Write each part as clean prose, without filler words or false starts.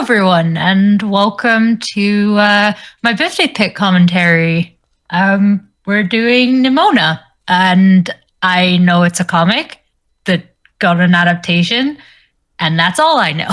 everyone, and welcome to my birthday pick commentary. We're doing Nimona, and I know it's a comic that got an adaptation, and that's all I know.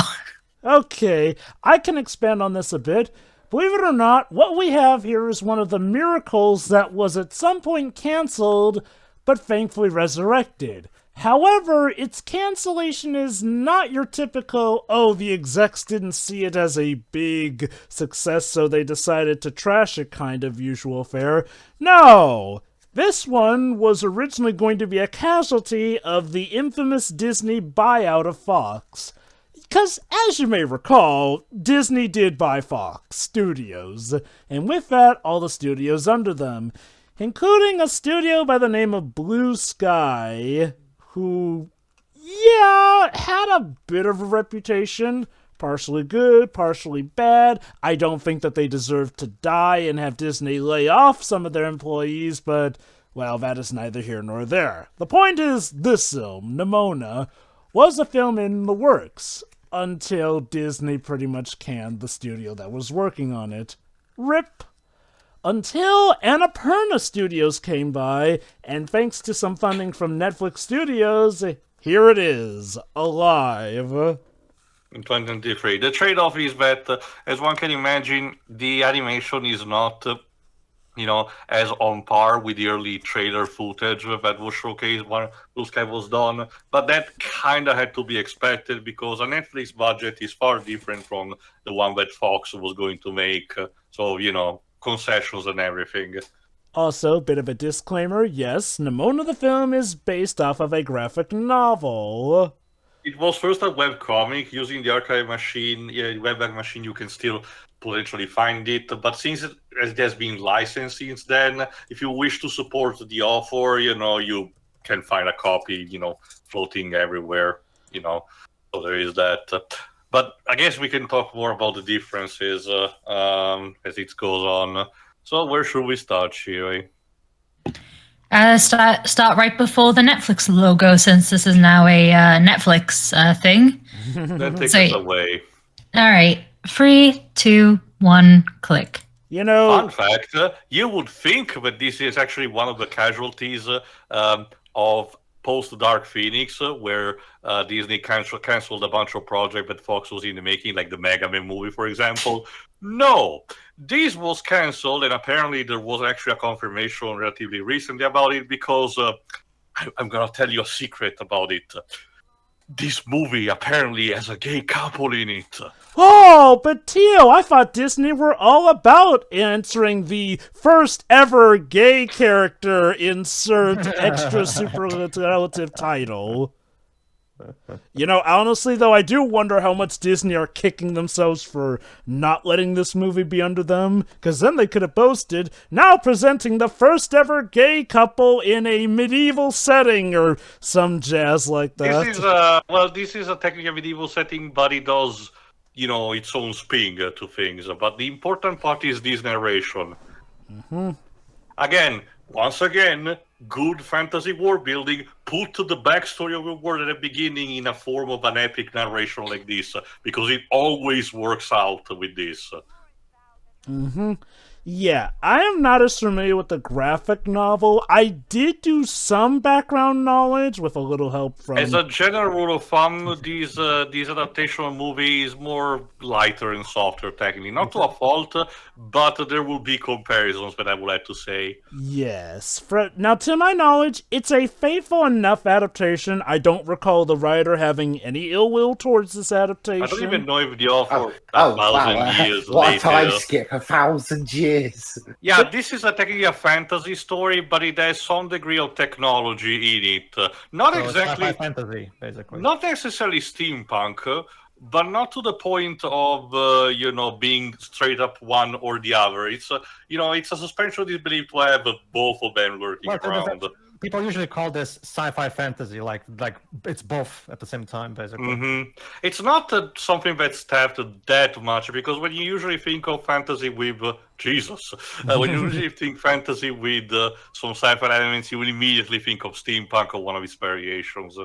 Okay, I can expand on this a bit. Believe it or not, what we have here is one of the miracles that was at some point cancelled, but thankfully resurrected. However, its cancellation is not your typical, oh, the execs didn't see it as a big success, so they decided to trash it kind of usual fare. No! This one was originally going to be a casualty of the infamous Disney buyout of Fox. Because, as you may recall, Disney did buy Fox Studios, and with that, all the studios under them, including a studio by the name of Blue Sky, who, had a bit of a reputation. Partially good, partially bad. I don't think that they deserve to die and have Disney lay off some of their employees, but, well, that is neither here nor there. The point is, this film, Nimona, was a film in the works until Disney pretty much canned the studio that was working on it. RIP. Until Annapurna Studios came by, and thanks to some funding from Netflix Studios, here it is, alive. In 2023. The trade-off is that, as one can imagine, the animation is not, as on par with the early trailer footage that was showcased when Blue Sky was done. But that kind of had to be expected because a Netflix budget is far different from the one that Fox was going to make. So, concessions and everything. Also, bit of a disclaimer, yes, Nimona the film is based off of a graphic novel. It was first a webcomic using the archive machine. Yeah, Webback Machine, you can still potentially find it. But since it has been licensed since then, if you wish to support the author, you can find a copy, floating everywhere, So there is that. But I guess we can talk more about the differences as it goes on. So where should we start, Shiri? Start right before the Netflix logo, since this is now a Netflix thing. Then take us away. All right, 3, 2, 1, click. Fun fact, you would think that this is actually one of the casualties of post-Dark Phoenix, where Disney canceled a bunch of projects that Fox was in the making, like the Mega Man movie, for example. No, this was canceled, and apparently there was actually a confirmation relatively recently about it, because I'm going to tell you a secret about it. This movie apparently has a gay couple in it. Oh, but Tio, I thought Disney were all about answering the first ever gay character insert extra superlative title. Honestly, though, I do wonder how much Disney are kicking themselves for not letting this movie be under them, because then they could have boasted, now presenting the first ever gay couple in a medieval setting, or some jazz like that. This is a technically medieval setting, but it does, its own spin to things. But the important part is this narration. Mm-hmm. Once again, good fantasy world building. Put the backstory of the world at the beginning in a form of an epic narration like this, because it always works out with this. Mm-hmm. Yeah, I am not as familiar with the graphic novel. I did do some background knowledge with a little help from... As a general rule of thumb, these adaptation of movies is more lighter and softer technically. Not to a fault, but there will be comparisons that I would like to say. Yes. Now, to my knowledge, it's a faithful enough adaptation. I don't recall the writer having any ill will towards this adaptation. I don't even know if the author, 1,000 years what later... a time skip, 1,000 years. Yeah, this is technically a fantasy story, but it has some degree of technology in it. Not exactly it's fantasy, basically. Not necessarily steampunk, but not to the point of being straight up one or the other. It's it's a suspension of disbelief to have both of them working around. People usually call this sci-fi fantasy, like it's both at the same time, basically. Mm-hmm. It's not something that's tapped that much, because when you usually think of fantasy with when you usually think fantasy with some sci-fi elements, you will immediately think of steampunk or one of its variations.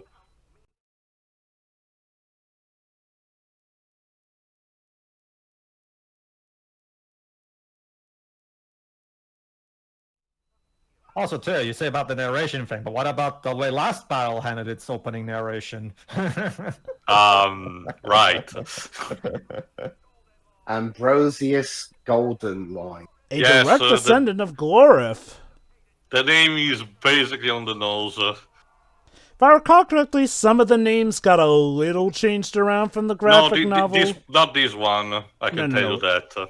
Also, too, you say about the narration thing, but what about the way last battle handled its opening narration? Right. Ambrosius Golden Line. A Yes, direct descendant of Glorif. The name is basically on the nose. If I recall correctly, some of the names got a little changed around from the No, graphic novel. not this one. I can tell you No. that.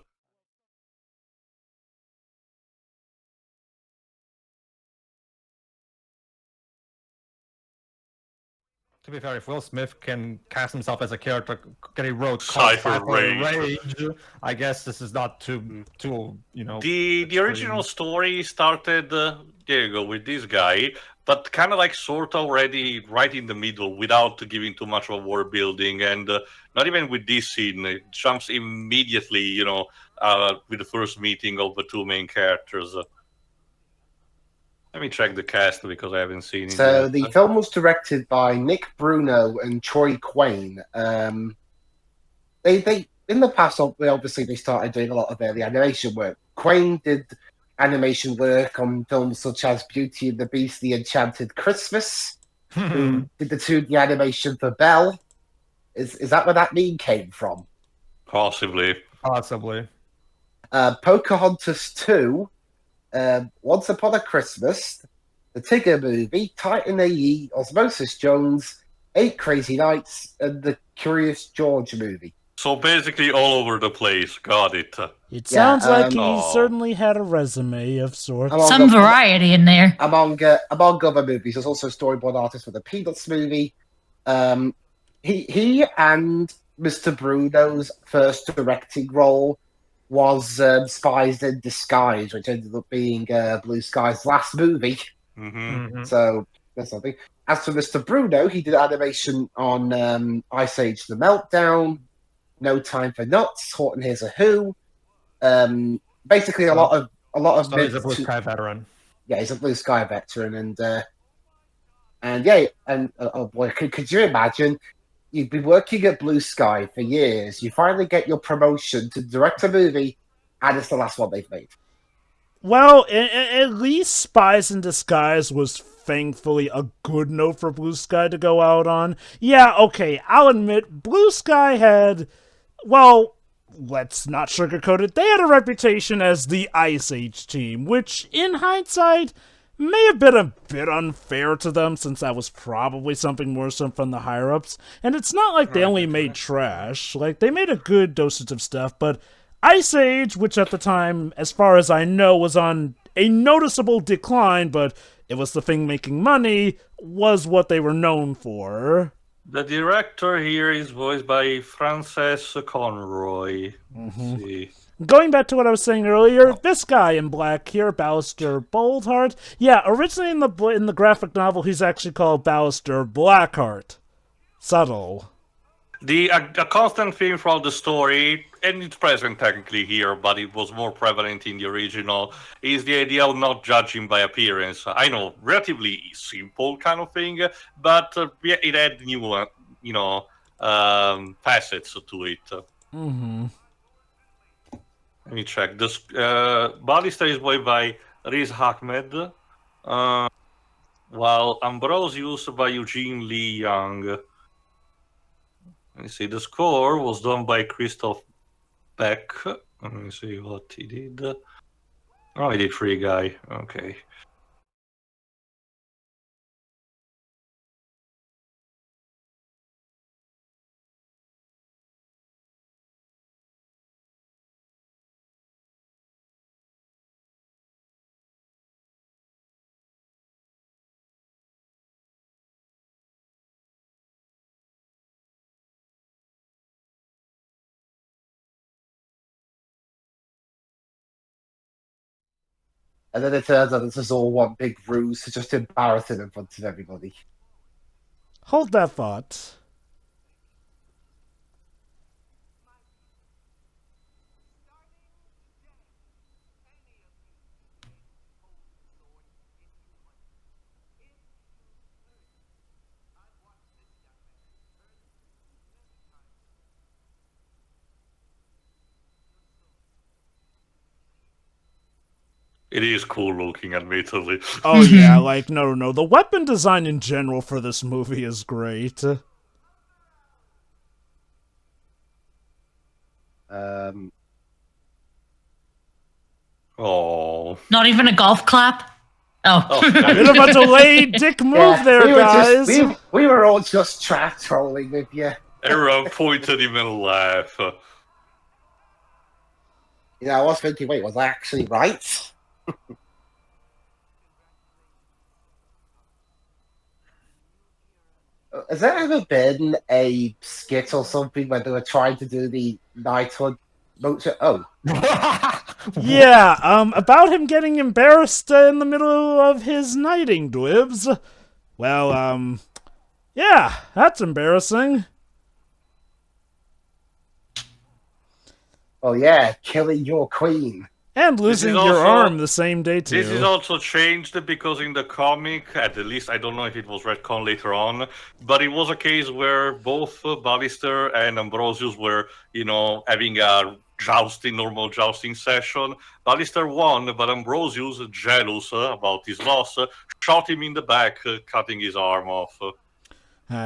To be fair, if Will Smith can cast himself as a character that he wrote Cypher called Rage. I guess this is not too The original story started there you go with this guy, but kind of like sort of already right in the middle without giving too much of world building, and not even with this scene. It jumps immediately, with the first meeting of the two main characters. Let me check the cast because I haven't seen it So yet. the film was directed by Nick Bruno and Troy Quayne. They in the past, they started doing a lot of the animation work. Quayne did animation work on films such as Beauty and the Beast, The Enchanted Christmas. Who did the 2D animation for Belle? Is that where that name came from? Possibly. Pocahontas 2, Once Upon a Christmas, the Tigger Movie, Titan AE, Osmosis Jones, 8 Crazy Nights, and the Curious George movie. So basically all over the place. Got it. It sounds like he Oh. certainly had a resume of sorts. Some variety in there. Among other movies, there's also a storyboard artist for the Peanuts movie. He and Mr. Bruno's first directing role was Spies in Disguise, which ended up being Blue Sky's last movie. Mm-hmm. So that's something. As for Mr. Bruno, he did animation on Ice Age: The Meltdown, No Time for Nuts, Horton Hears a Who. Basically, a lot of So he's a Blue Sky veteran. Yeah, he's a Blue Sky veteran, oh boy, could you imagine? You've been working at Blue Sky for years. You finally get your promotion to direct a movie, and it's the last one they've made. Well, at least Spies in Disguise was thankfully a good note for Blue Sky to go out on. Yeah, okay, I'll admit, Blue Sky had, well, let's not sugarcoat it, they had a reputation as the Ice Age team, which, in hindsight, may have been a bit unfair to them, since that was probably something more so from the higher-ups. And it's not like they only made trash. Like, they made a good dosage of stuff, but Ice Age, which at the time, as far as I know, was on a noticeable decline, but it was the thing making money, was what they were known for. The director here is voiced by Frances Conroy. Let's see. Going back to what I was saying earlier, this guy in black here, Ballister Boldheart, yeah, originally in the graphic novel, he's actually called Ballister Blackheart. Subtle. A constant theme throughout the story, and it's present technically here, but it was more prevalent in the original, is the idea of not judging by appearance. I know, relatively simple kind of thing, but it had new, facets to it. Mm-hmm. Let me check. This Ballister is voiced by Riz Ahmed, while Ambrosius by Eugene Lee Young. Let me see. The score was done by Christoph Beck. Let me see what he did. Oh, he did Free Guy. Okay. And then it turns out this is all one big ruse to just embarrass him in front of everybody. Hold that thought. It is cool looking, admittedly. Oh yeah, like no. The weapon design in general for this movie is great. Oh. Not even a golf clap? Oh. Bit of a delayed dick move there, guys. We were all just chat trolling with you. Everyone pointed him and laughed. I was thinking, wait, was I actually right? Has there ever been a skit or something where they were trying to do the knighthood motion? Oh, Yeah, about him getting embarrassed in the middle of his knighting, Dwibs. Well, yeah, that's embarrassing. oh yeah, killing your queen. And losing your arm the same day, too. This is also changed because in the comic, at the least, I don't know if it was retcon later on, but it was a case where both Ballister and Ambrosius were, having a normal jousting session. Ballister won, but Ambrosius, jealous about his loss, shot him in the back, cutting his arm off.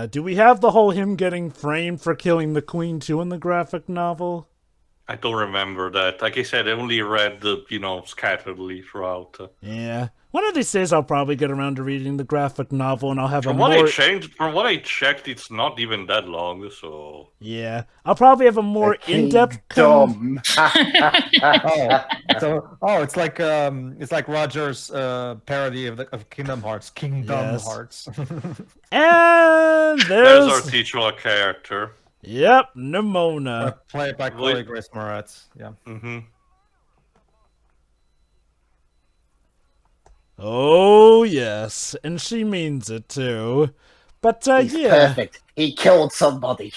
Do we have the whole him getting framed for killing the queen, too, in the graphic novel? I don't remember that. Like I said, I only read the, scatteredly throughout. Yeah. One of these days I'll probably get around to reading the graphic novel and I'll have From what I checked, it's not even that long, so... Yeah. I'll probably have a more in-depth... It's like Roger's parody of Kingdom Hearts. Hearts. And there's our titular character. Yep, Nimona. Played by Chloe Grace Moretz. Yeah. Mm-hmm. Oh, yes. And she means it, too. But, He's perfect. He killed somebody.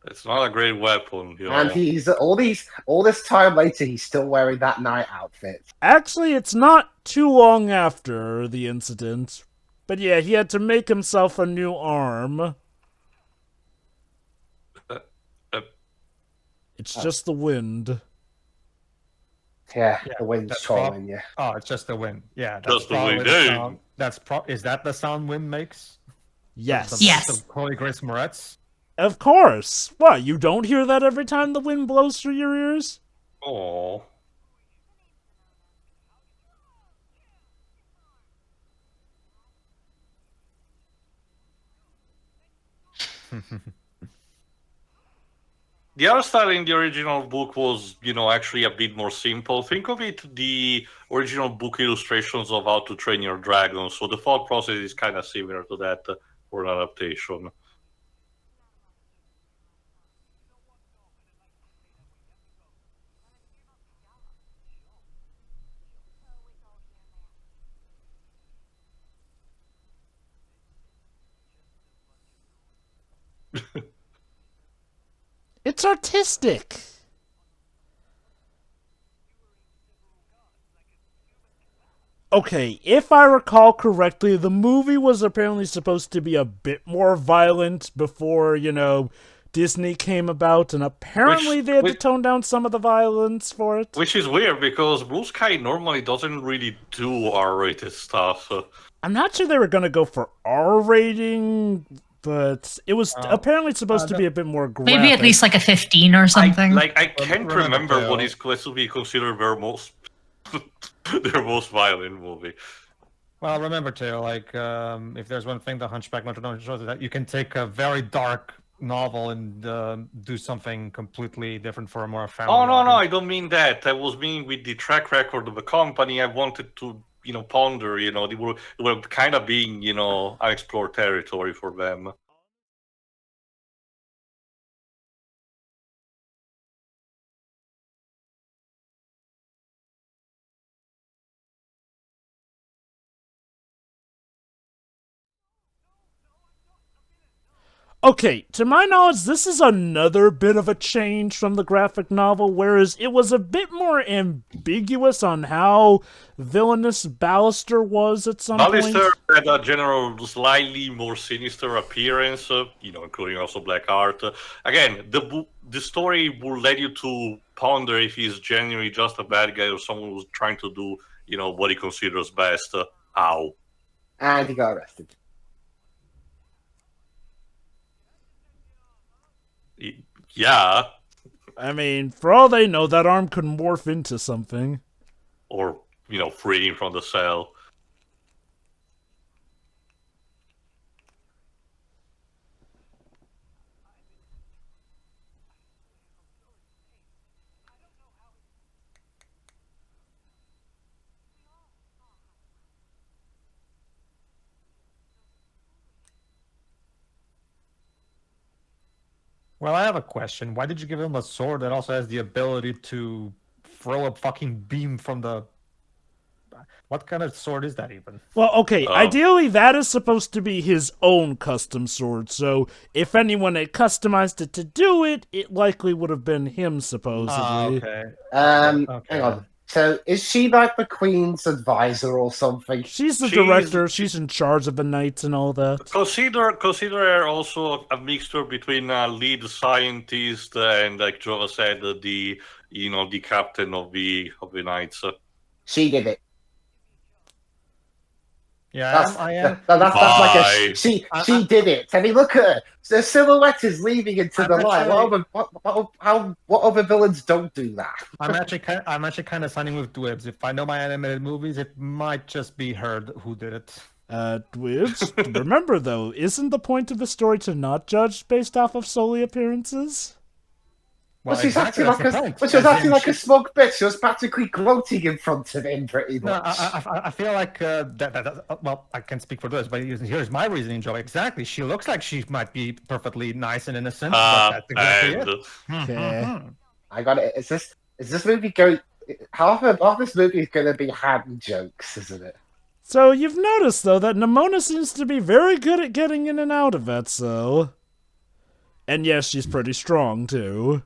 It's not a great weapon, And he's all this time later, he's still wearing that knight outfit. Actually, it's not too long after the incident. But yeah, he had to make himself a new arm. It's just the wind. Yeah, the wind's trolling you. Oh, it's just the wind. Yeah, that's probably the sound. Is that the sound wind makes? Yes. Yes. Chloe Grace Moretz. Of course. What, you don't hear that every time the wind blows through your ears? Oh. The art style in the original book was, actually a bit more simple. Think of it, the original book illustrations of How to Train Your Dragon. So the thought process is kind of similar to that for an adaptation. It's artistic. Okay, if I recall correctly, the movie was apparently supposed to be a bit more violent before, Disney came about, and apparently they had to tone down some of the violence for it. Which is weird, because Blue Sky normally doesn't really do R-rated stuff. I'm not sure they were going to go for R rating, but it was apparently supposed to be a bit more graphic. Maybe at least like a 15 or something. I can't remember what is supposed to be considered their most violent movie. Well, remember too, if there's one thing the Hunchback Notre Dame shows, that you can take a very dark novel and do something completely different for a more family. Oh, no, I don't mean that. I was meaning with the track record of the company, I wanted to, ponder, they were kind of being, unexplored territory for them. Okay, to my knowledge, this is another bit of a change from the graphic novel, whereas it was a bit more ambiguous on how villainous Ballister was at some Ballister point. had a general slightly more sinister appearance, including also black art. Again, the story will let you to ponder if he's genuinely just a bad guy or someone who's trying to do, what he considers best. Ow. And he got arrested. Yeah. I mean, for all they know, that arm could morph into something. Or, free him from the cell. Well, I have a question. Why did you give him a sword that also has the ability to throw a fucking beam from the... What kind of sword is that even? Well, okay, ideally that is supposed to be his own custom sword, so if anyone had customized it to do it, it likely would have been him, supposedly. Okay. Hang on. So is she like the Queen's advisor or something? She's the director, she's in charge of the knights and all that. Consider her also a mixture between lead scientist and, like Jova said, the captain of the knights. She did it. Yeah, I am. That's like she did it. I mean, look at her. The silhouette is leaving into the light. What other villains don't do that? I'm actually kind of signing with Dwibs. If I know my animated movies, it might just be her who did it. Dwibs, remember though, isn't the point of the story to not judge based off of solely appearances? Well, she's acting like a smug bitch. She was practically gloating in front of him, pretty much. No, I feel like well, I can't speak for this, but here's my reasoning, Joe. Exactly. She looks like she might be perfectly nice and innocent, but that's exactly it. Okay. I got it. Is this movie going? Half this movie is going to be hand jokes, isn't it? So you've noticed though that Nimona seems to be very good at getting in and out of it. So, and yes, she's pretty strong too.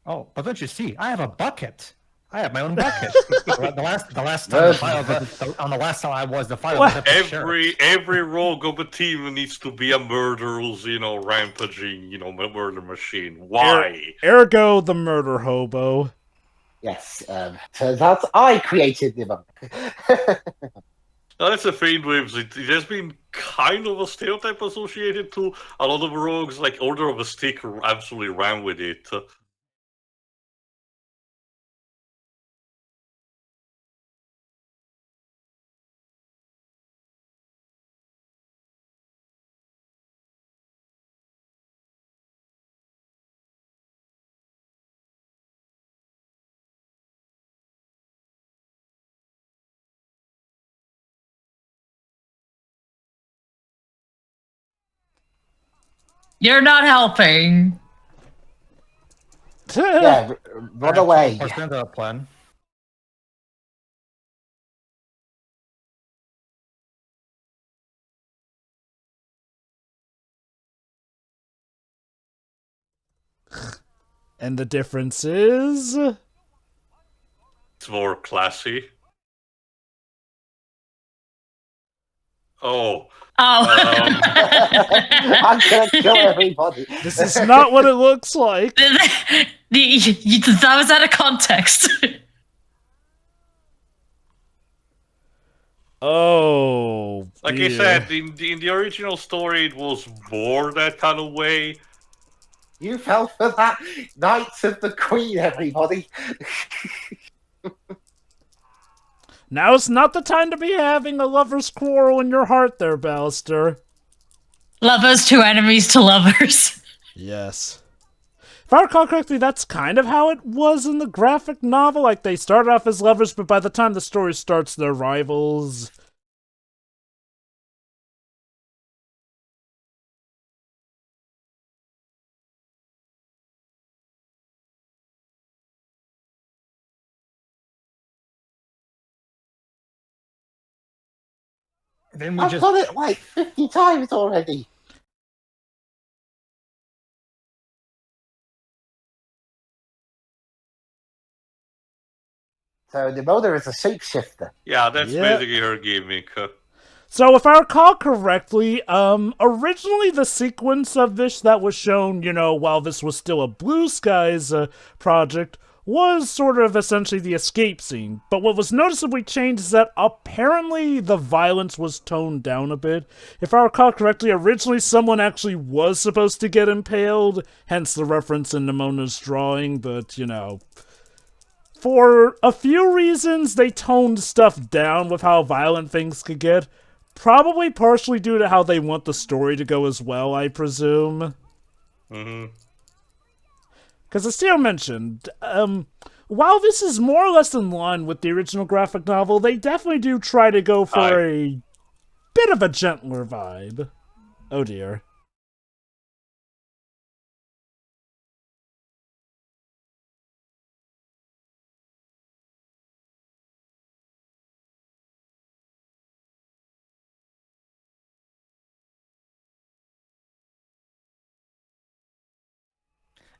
Oh, but don't you see? I have a bucket. I have my own bucket. the last time I was the file. Every rogue of a team needs to be a murderer who's rampaging, murder machine. Why? Ergo the murder hobo. Yes. Turns out I created the That's the thing with it. There's been kind of a stereotype associated to a lot of rogues, like Order of a Stick absolutely ran with it. You're not helping. Yeah, run away. What's the plan? And the difference is... It's more classy. Oh. I'm gonna kill everybody. This is not what it looks like. That was out of context. Oh, like dear. I said, in the original story, it was more that kind of way. You fell for that. Knights of the Queen, everybody. Now's not the time to be having a lover's quarrel in your heart there, Ballister. Lovers to enemies to lovers. Yes. If I recall correctly, that's kind of how it was in the graphic novel. Like, they start off as lovers, but by the time the story starts, they're rivals. Then we I've just done it like 50 times already. So Nimona is a shapeshifter. Yeah, that's Yep. basically her gimmick. So if I recall correctly, originally the sequence of this that was shown, while this was still a Blue Skies project, was sort of essentially the escape scene. But what was noticeably changed is that apparently the violence was toned down a bit. If I recall correctly, originally someone actually was supposed to get impaled, hence the reference in Nimona's drawing, but, for a few reasons, they toned stuff down with how violent things could get. Probably partially due to how they want the story to go as well, I presume. Mm-hmm. Because as Theo mentioned, while this is more or less in line with the original graphic novel, they definitely do try to go for a bit of a gentler vibe. Oh dear.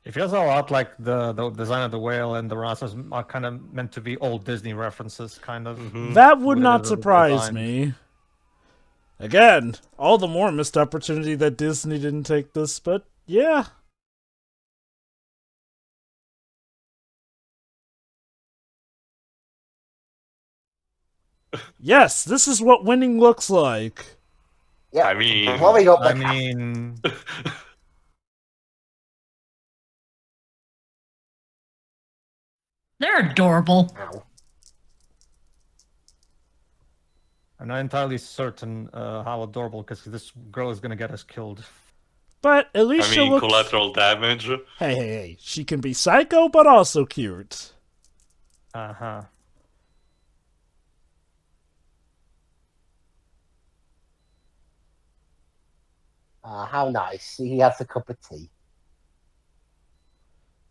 It feels a lot like the design of the whale and the rhinos are kind of meant to be old Disney references, kind of. Mm-hmm. That would What it not is surprise designed. me. Again, all the more missed opportunity that Disney didn't take this, but yeah. Yes, this is what winning looks like. Yeah. I mean- blowing up the I mean, They're adorable. Ow. I'm not entirely certain how adorable, because this girl is gonna get us killed. But at least I she mean, looks... collateral damage. Hey. She can be psycho, but also cute. Uh-huh. How nice. He has a cup of tea.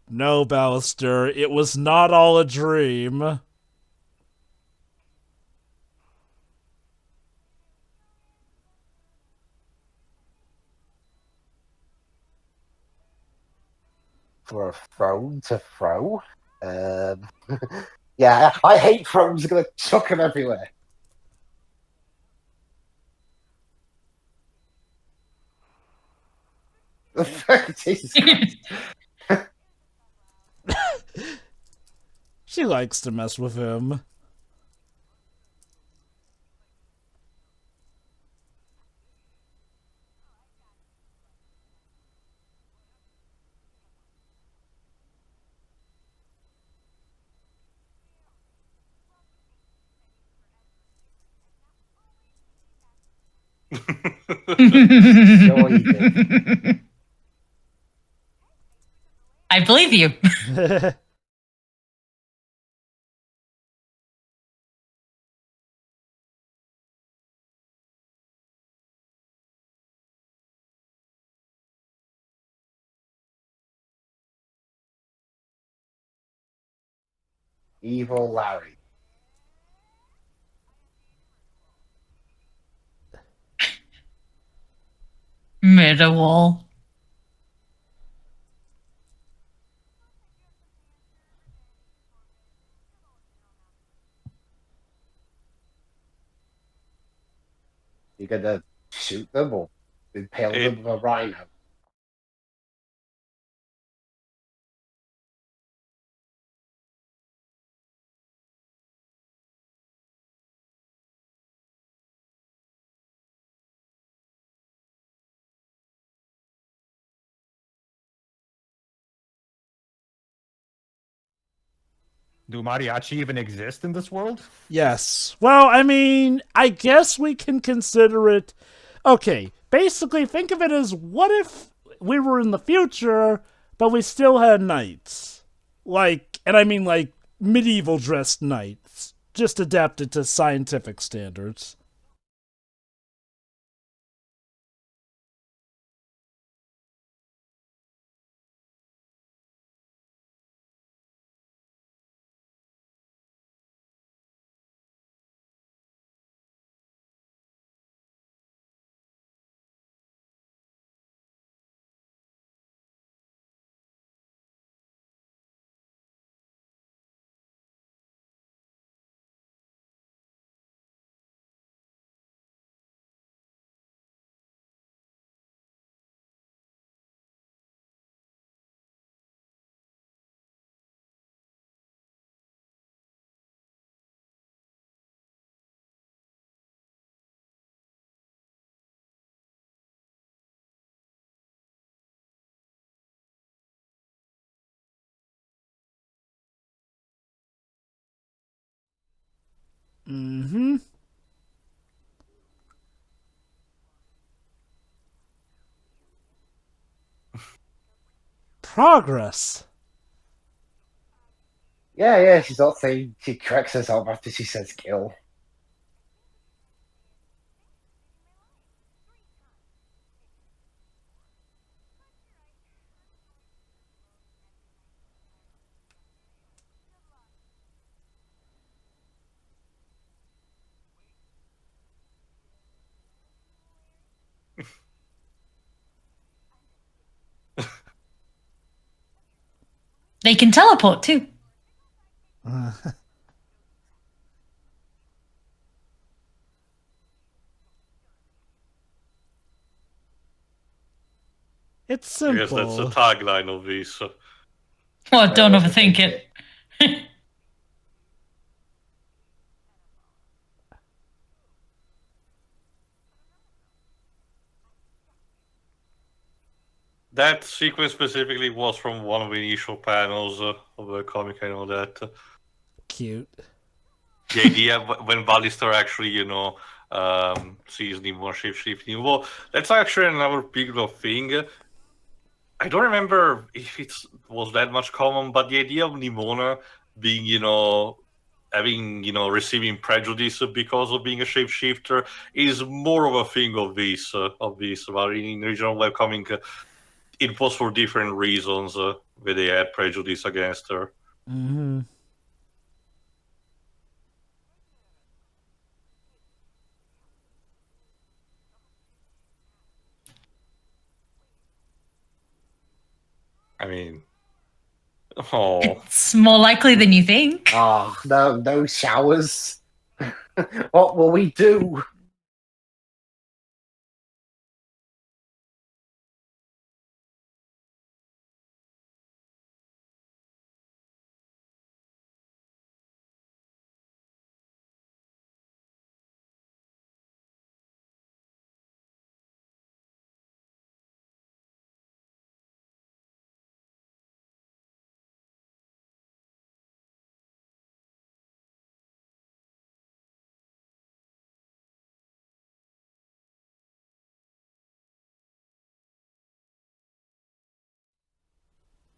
No, Ballister, it was not all a dream. For a throne to throw. Yeah, I hate thrones. I'm gonna chuck them everywhere. Jesus Christ. She likes to mess with him. Sure you did. I believe you. Evil Larry. Middle. You're gonna shoot them or impale them with a rhino. Do mariachi even exist in this world? Yes. Well, I mean, I guess we can consider it... Okay, basically think of it as, what if we were in the future, but we still had knights? And I mean medieval dressed knights, just adapted to scientific standards. Mm-hmm. Progress. Yeah, she's not saying she corrects herself after she says kill. They can teleport too. It's I guess that's the simple. tagline of this. Well, don't Don't overthink it. That sequence specifically was from one of the initial panels of the comic. I know that. Cute. The idea when Ballister actually, sees Nimona shape-shifting. Well, that's actually another big thing. I don't remember if it was that much common, but the idea of Nimona being, having, receiving prejudice because of being a shapeshifter is more of a thing of this. But in regional webcomic, it was for different reasons where they had prejudice against her. Mm-hmm. I mean, oh, It's more likely than you think. Oh, no showers. What will we do?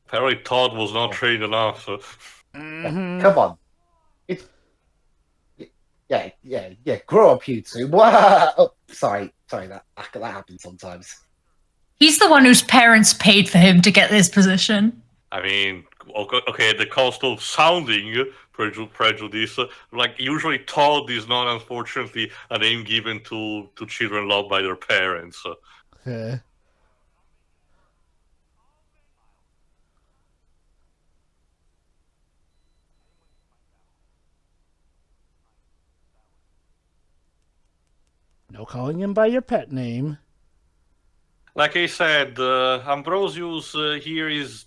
apparently Todd was not trained enough. So. Mm-hmm. Come on. It's yeah. Grow up, you two. Wow. Oh, sorry. That happens sometimes. He's the one whose parents paid for him to get this position. I mean, okay, the cost of sounding prejudice, like usually Todd is not, unfortunately, a name given to children loved by their parents. Okay. No calling him by your pet name. Like I said, Ambrosius here is,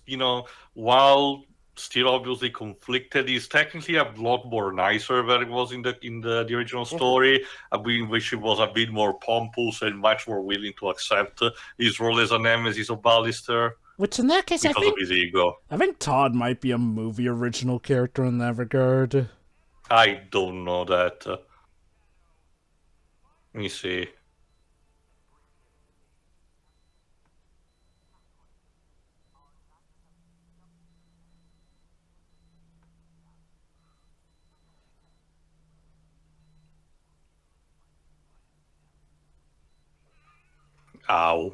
while still obviously conflicted, is technically a lot more nicer than it was in the original story. In which he was a bit more pompous and much more willing to accept his role as a nemesis of Ballister. Which in that case, Because of his ego. I think Todd might be a movie original character in that regard. I don't know that. Let me see. Ow.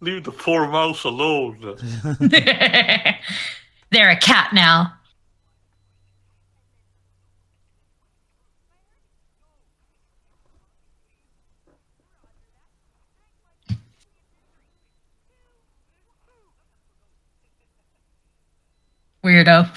Leave the poor mouse alone. They're a cat now. Weirdo.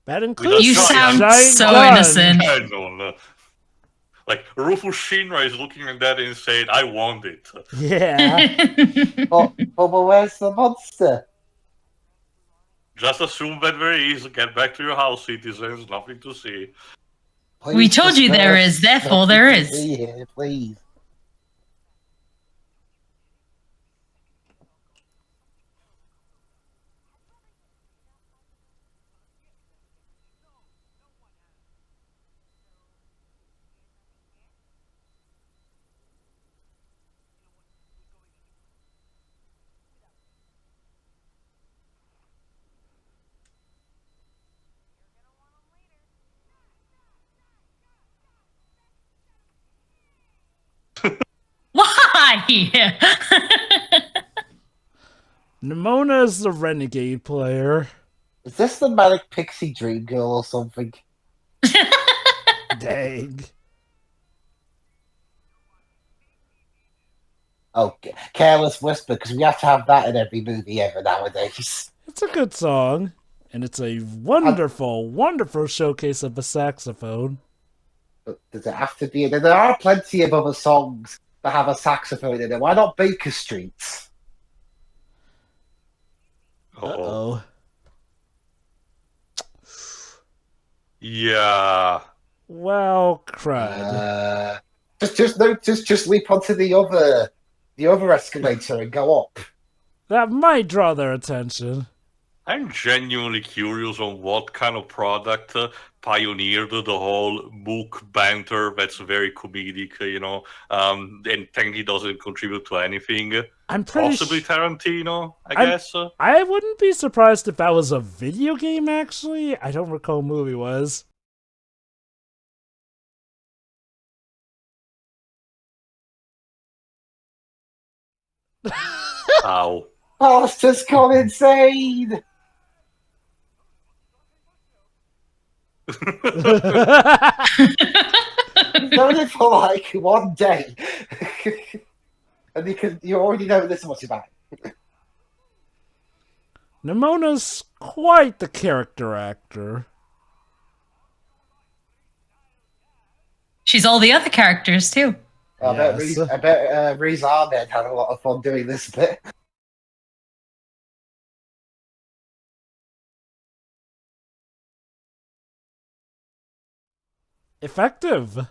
That With a includes You sound giant so gun. innocent. cannon. Like Rufus Shinra is looking at that and saying, "I want it." Yeah. But where's the monster? Just assume that there is. Get back to your house, citizens. Nothing to see. Please We told you there disperse. is, therefore Nothing there to is. see here, please. Why? Nimona is the renegade player. Is this the Manic Pixie Dream Girl or something? Dang. Oh, Careless Whisper, because we have to have that in every movie ever nowadays. It's a good song. And it's a wonderful, wonderful showcase of the saxophone. But does it have to be? There are plenty of other songs that have a saxophone in it. Why not Baker Street? Uh-oh. Yeah. Well, crud. Just leap onto the other escalator and go up. That might draw their attention. I'm genuinely curious on what kind of product pioneered the whole book banter that's very comedic, and technically doesn't contribute to anything. I'm pretty Possibly Tarantino, I I'm- guess. I wouldn't be surprised if that was a video game, actually. I don't recall what movie it was. Ow. Alistair's gone insane! Done it for like one day. And you already know this much about it. Nimona's quite the character actor. She's all the other characters too. Yes. I bet Riz Ahmed had a lot of fun doing this bit. Effective.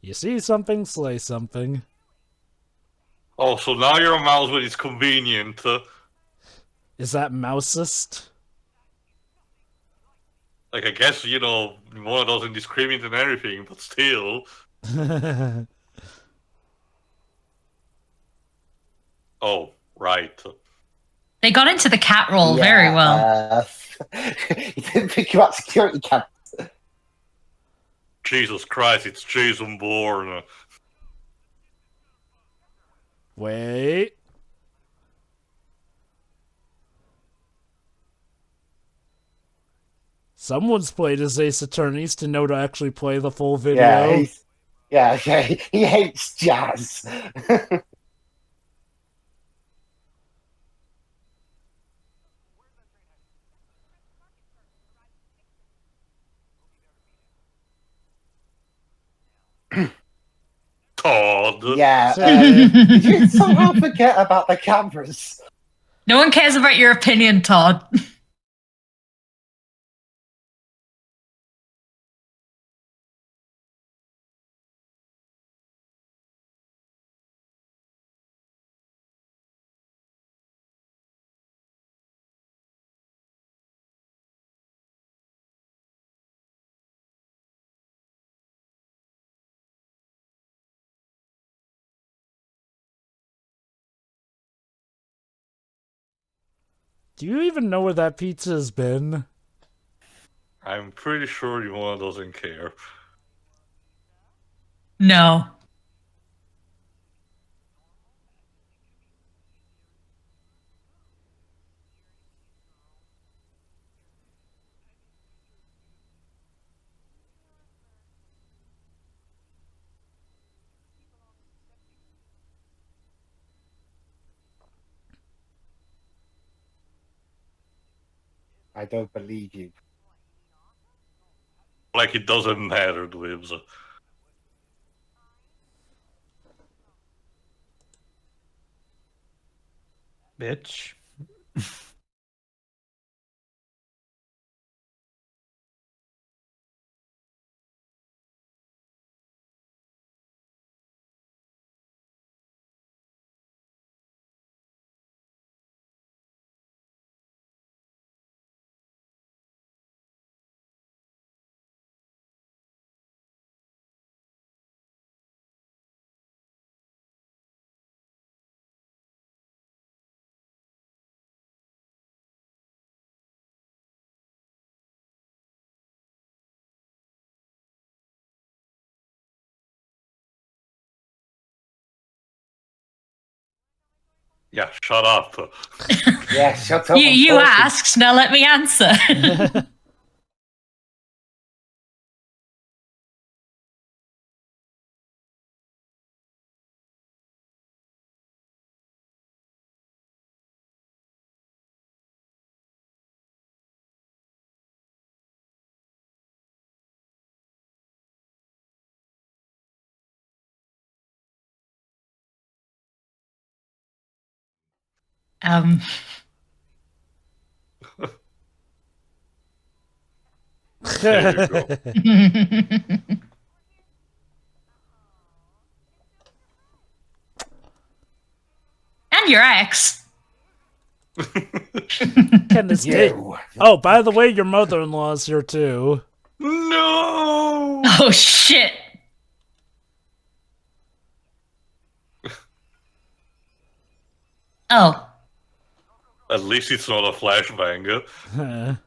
You see something, slay something. Oh, so now you're a mouse when it's convenient. Is that mousist? Like, I guess, Mona doesn't discriminate and everything, but still. Oh, right. They got into the cat role very well. You didn't think about security cameras. Jesus Christ, it's Jason Bourne. Wait. Someone's played as Ace Attorneys to know to actually play the full video. He hates jazz. Todd. Yeah, Sorry. did you somehow forget about the cameras? No one cares about your opinion, Todd. Do you even know where that pizza has been? I'm pretty sure Mona doesn't care. No. I don't believe you. Like it doesn't matter, Dwebs. Bitch. Yeah, shut up. Yeah, shut up. You I'm talking. asked, now let me answer. um, There you go. and your ex. Can this date? You. Oh, by the way, your mother-in-law's here too. No! Oh shit. Oh. At least it's not a flashbanger.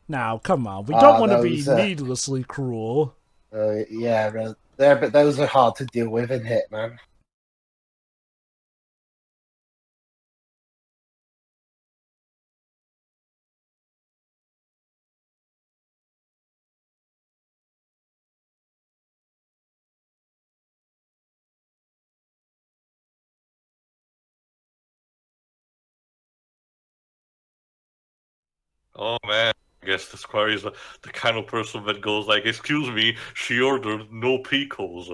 Now, come on. We don't want to be those, needlessly cruel. Yeah, but those are hard to deal with in Hitman. Oh man, I guess the squire is the kind of person that goes like, "Excuse me, she ordered no pickles."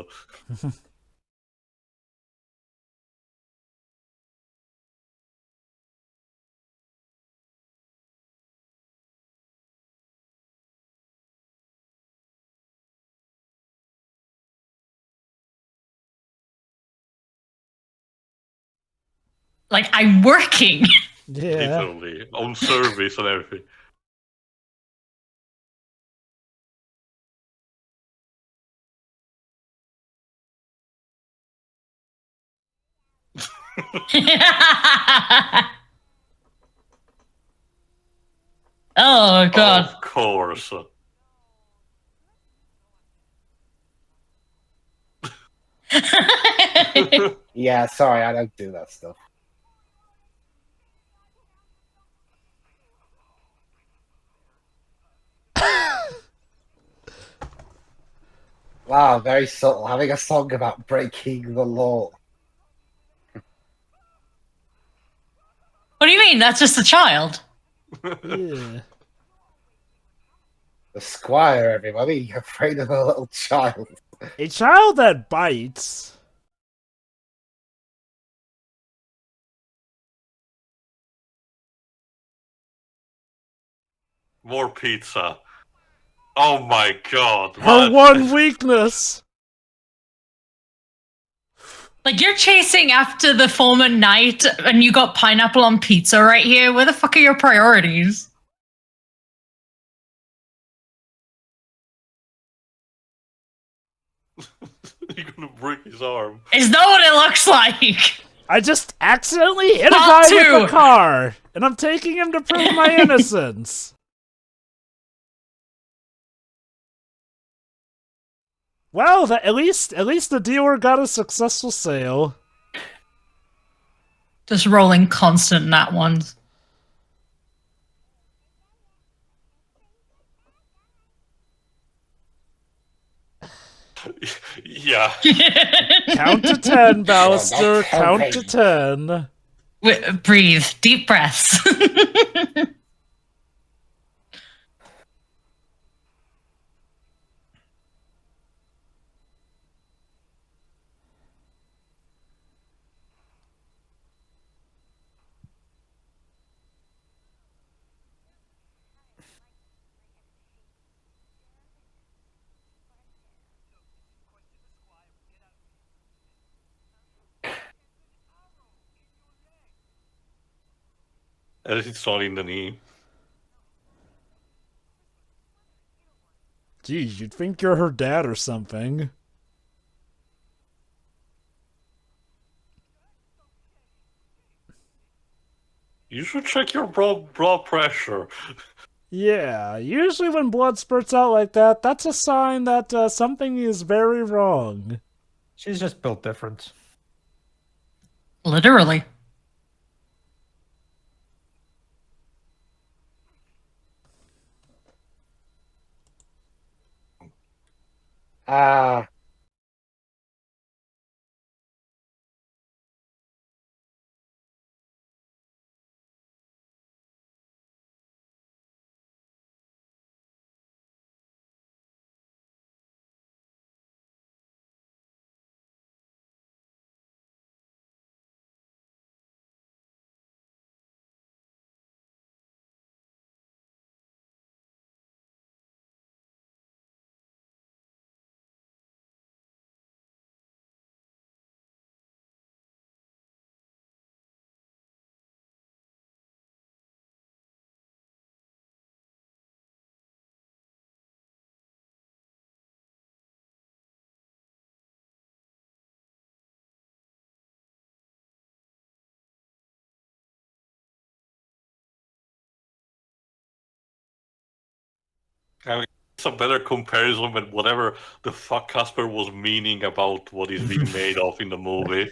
Like, I'm working. Yeah. Literally, on service and everything. Oh god. Of course. Yeah, sorry, I don't do that stuff. Wow, very subtle. Having a song about breaking the law. What do you mean? That's just a child. Yeah. The squire, everybody, afraid of a little child. A child that bites. More pizza. Oh my god. Her what? one weakness. Like, you're chasing after the former knight and you got pineapple on pizza right here. Where the fuck are your priorities? You're gonna break his arm. Is that what it looks like? I just accidentally hit a Part guy with two. a car, and I'm taking him to prove my innocence. Well, at least the dealer got a successful sale. Just rolling constant nat ones. Yeah. Count to 10, Ballister. that's Count okay. to 10. Breathe. Deep breaths. It's not in the name. Geez, you'd think you're her dad or something. You should check your blood pressure. Yeah, usually when blood spurts out like that, that's a sign that something is very wrong. She's just built different. Literally. Ah, I mean, it's a better comparison than whatever the fuck Casper was meaning about what he's being made of in the movie.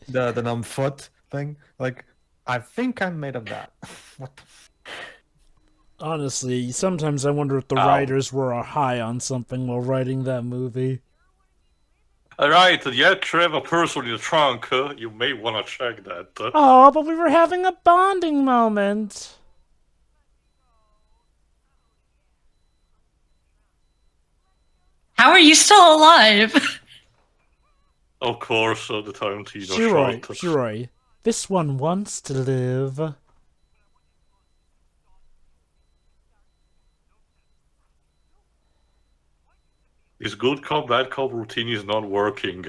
The numb foot thing. Like, I think I'm made of that. What the Honestly, sometimes I wonder if the Ow. writers were high on something while writing that movie. Alright, you actually have a person in the trunk. You may want to check that. Oh, but we were having a bonding moment. How are you still alive? Of course, the Tarantino Shiroi, shot. Shiroi, this one wants to live. This good cop, bad cop routine is not working.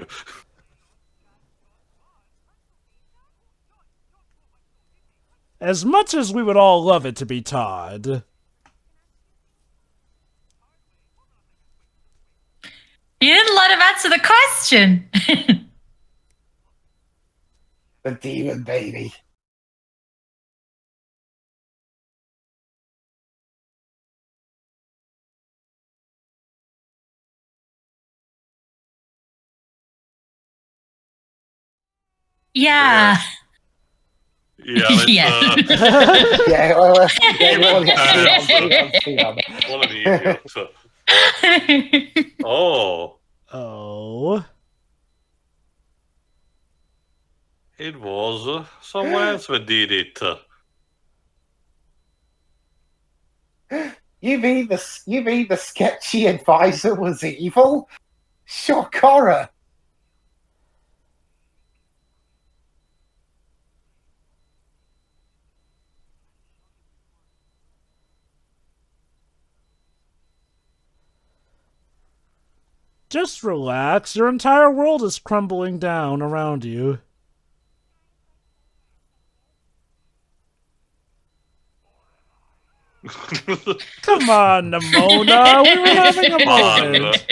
As much as we would all love it to be Todd. You didn't let him answer the question. the demon baby. Yeah. Yeah, let's, Yeah. Yeah, well, yeah, well, Yeah. hang on. What an idiot. Oh, Oh. it was someone else that did it. You mean the sketchy advisor was evil? Shock horror. Just relax. Your entire world is crumbling down around you. Come on, Nimona. We were having a Fun. moment.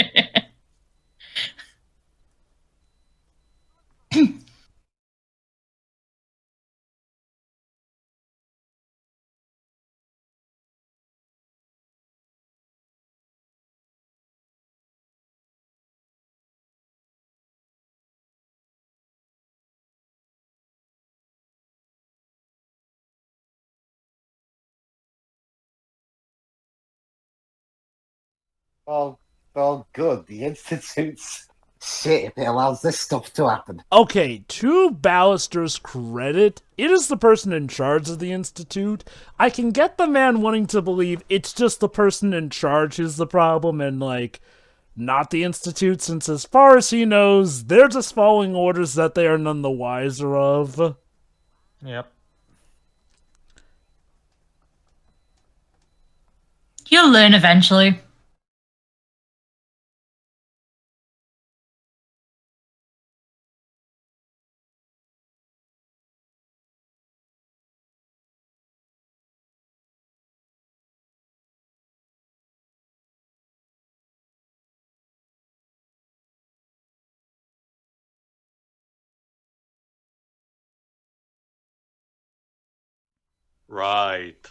Well, good. The Institute's shit if it allows this stuff to happen. Okay, to Ballister's credit, it is the person in charge of the Institute. I can get the man wanting to believe it's just the person in charge who's the problem and, like, not the Institute, since as far as he knows, they're just following orders that they are none the wiser of. Yep. You'll learn eventually. Right.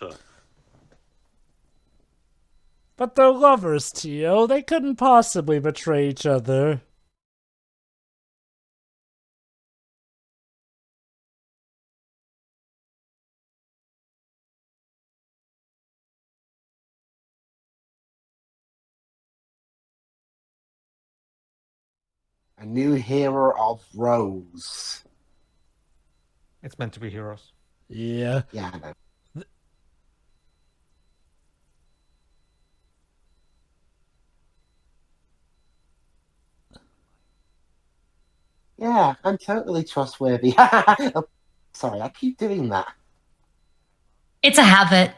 But they're lovers, Tio. They couldn't possibly betray each other. A new hero of Rose. It's meant to be heroes. Yeah. Yeah, I know. Yeah, I'm totally trustworthy. Oh, sorry, I keep doing that. It's a habit.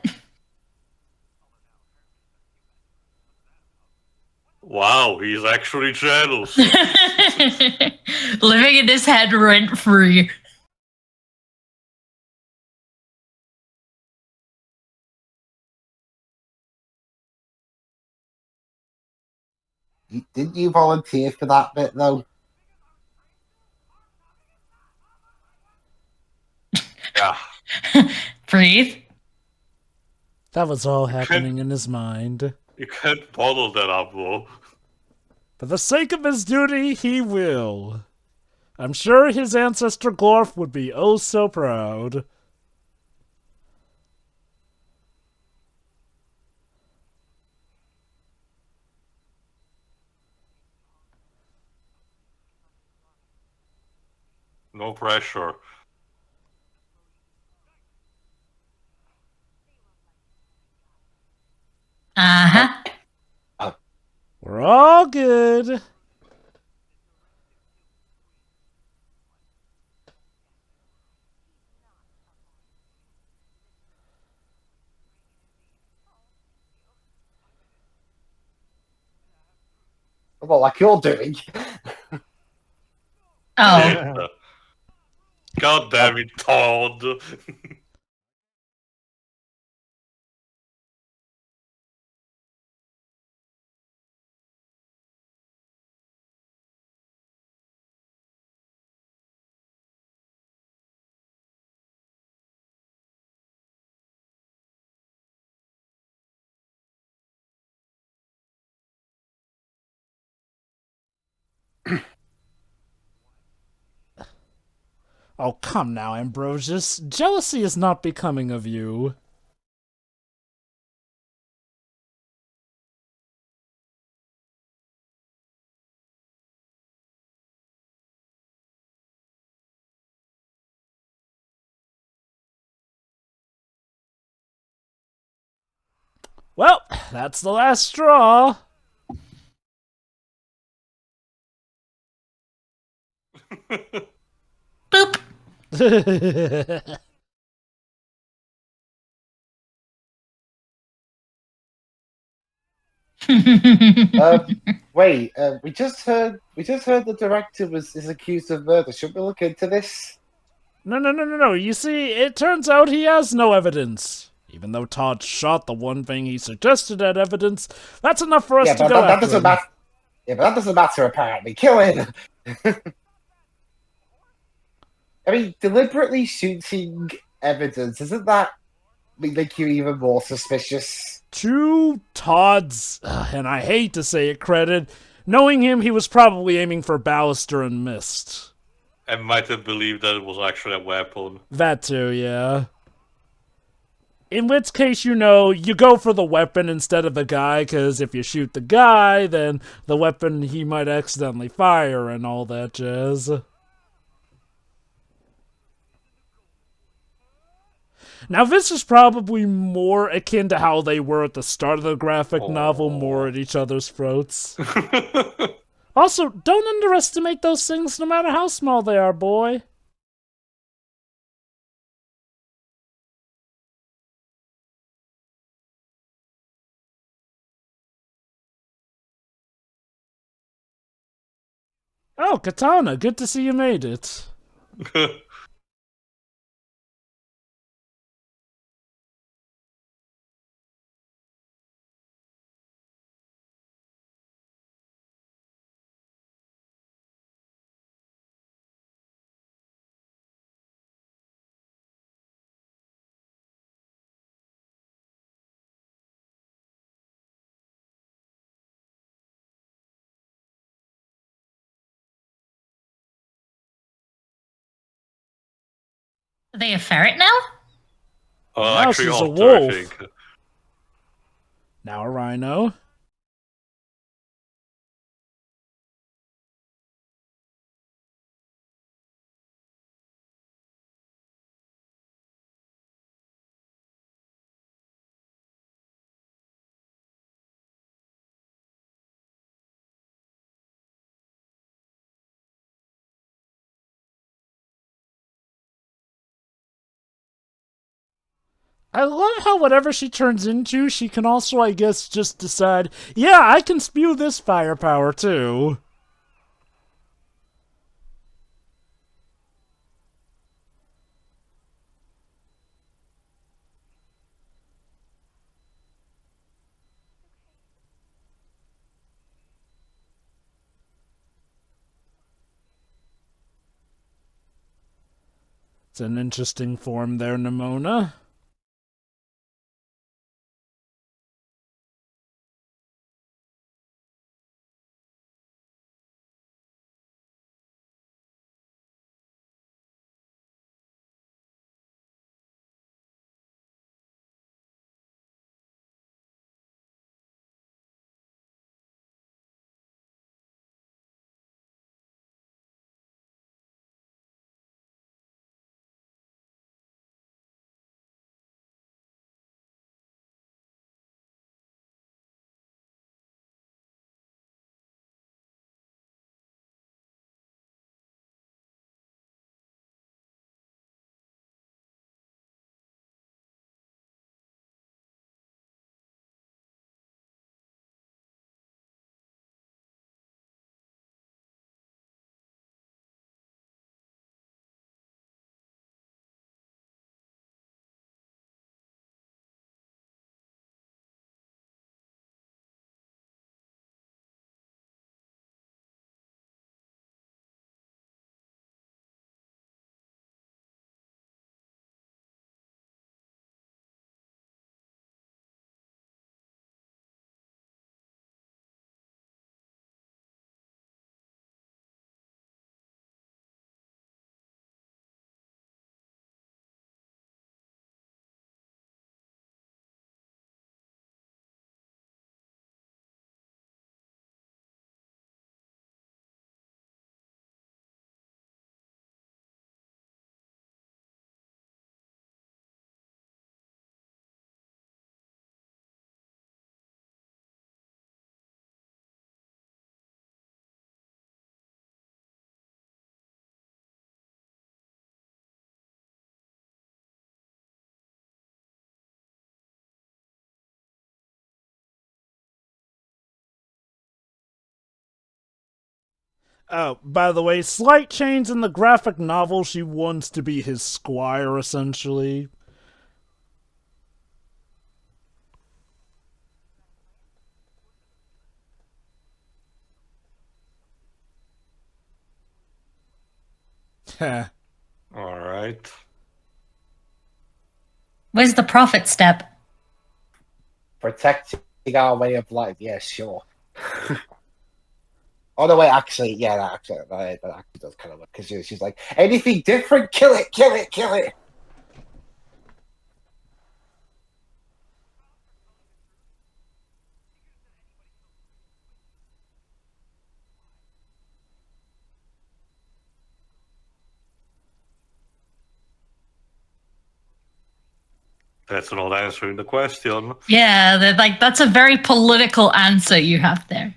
Wow, he's actually jealous. Living in his head rent free. Didn't you volunteer for that bit, though? Yeah. Breathe. That was all happening in his mind. You can't bottle that up, though. For the sake of his duty, he will. I'm sure his ancestor Glorf would be oh so proud. No pressure. Uh-huh. We're all good. Well, like you're doing. Oh. Yeah. God damn it, Todd. Oh, come now, Ambrosius. Jealousy is not becoming of you. Well, that's the last straw. Boop. Wait, we just heard the director is accused of murder. Should we look into this? No. You see, it turns out he has no evidence. Even though Todd shot the one thing he suggested had evidence, that's enough for us Yeah, to but go that after doesn't him. matter. Yeah, but that doesn't matter apparently. Kill him. I mean, deliberately shooting evidence, isn't that make you even more suspicious? To Todd's, and I hate to say it, credit, knowing him, he was probably aiming for Ballister and missed. I might have believed that it was actually a weapon. That too, yeah. In which case, you go for the weapon instead of the guy, because if you shoot the guy, then the weapon he might accidentally fire and all that jazz. Now, this is probably more akin to how they were at the start of the graphic novel, more at each other's throats. Also, don't underestimate those things no matter how small they are, boy. Oh, Katana, good to see you made it. Are they a ferret now? Now Actually, she's a otter, I wolf. think. Now a rhino. I love how whatever she turns into, she can also, I guess, just decide, yeah, I can spew this firepower too. It's an interesting form there, Nimona. Oh, by the way, slight change in the graphic novel. She wants to be his squire, essentially. Heh. All right. Where's the prophet step? Protecting our way of life. Yeah, sure. Oh no, wait. Actually, yeah, that actually does kind of work because she's like, anything different, kill it, kill it, kill it. That's not answering the question. Yeah, that's a very political answer you have there.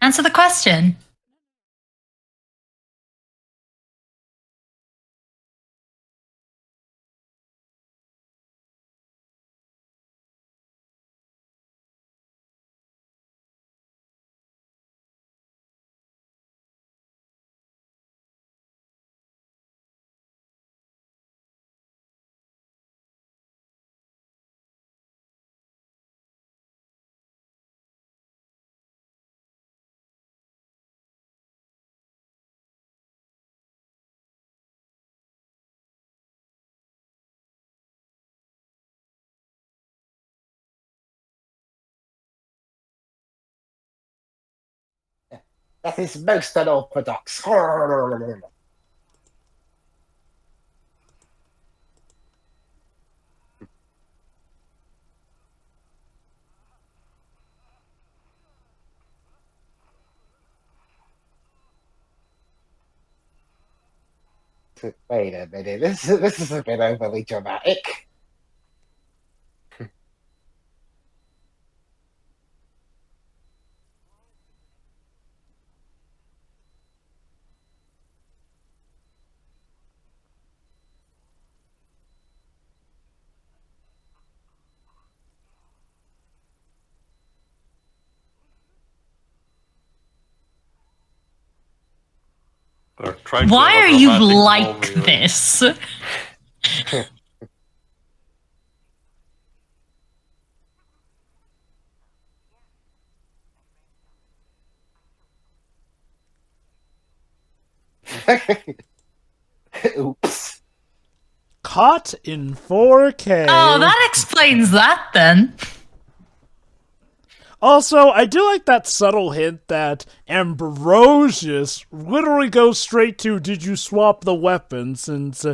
Answer the question. That is most unorthodox. Wait a minute, this is a bit overly dramatic. We're trying to Why have a are you dramatic like moment. this? Oops. Caught in 4K. Oh, that explains that then. Also, I do like that subtle hint that Ambrosius literally goes straight to, did you swap the weapons? Since,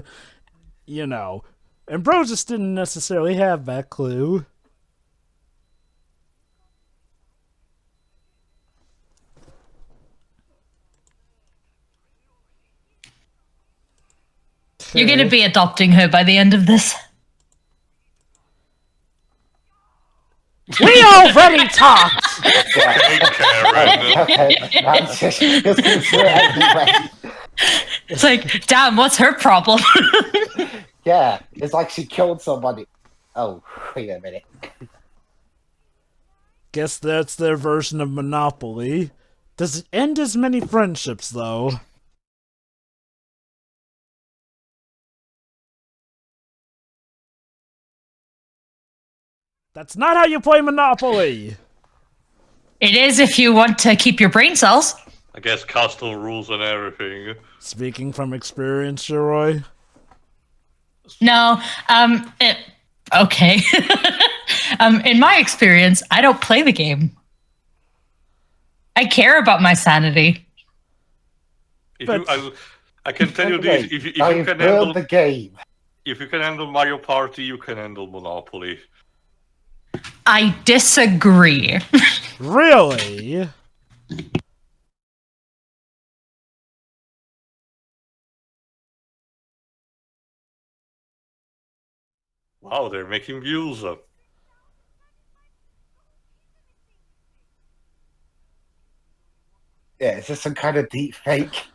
Ambrosius didn't necessarily have that clue. You're going to be adopting her by the end of this. We already talked! Hey, Karen. Okay, that's just anyway. It's like, damn, what's her problem? Yeah, it's like she killed somebody. Oh, wait a minute. Guess that's their version of Monopoly. Does it end as many friendships, though? That's not how you play Monopoly! It is if you want to keep your brain cells. I guess castle rules and everything. Speaking from experience, Shiroi. No, okay. In my experience, I don't play the game. I care about my sanity. If But- I can tell you this: if you I've can built handle, the game. if you can handle Mario Party, you can handle Monopoly. I disagree. Really? Wow, they're making views up. Yeah, is this some kind of deep fake?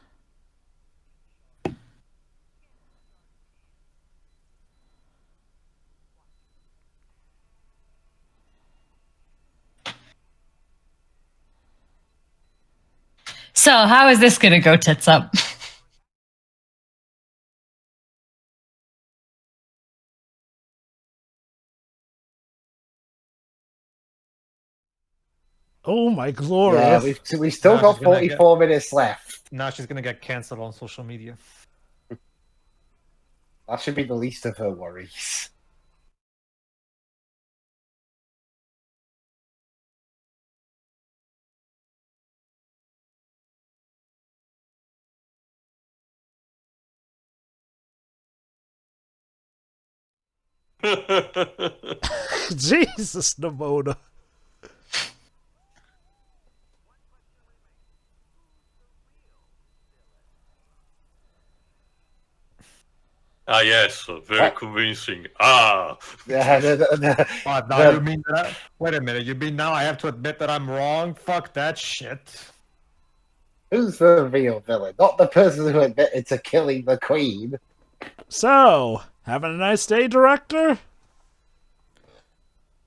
So, how is this going to go tits up? Oh my Yeah, glory. we've still No, got she's gonna 44 minutes left. Now she's gonna get cancelled on social media. That should be the least of her worries. Jesus, Nimona. Ah, yes, very What? convincing. Ah, Yeah, What, now The- you mean that wait a minute, you mean now I have to admit that I'm wrong? Fuck that shit. who's the real villain? Not the person who admitted to killing the queen. So, having a nice day, director?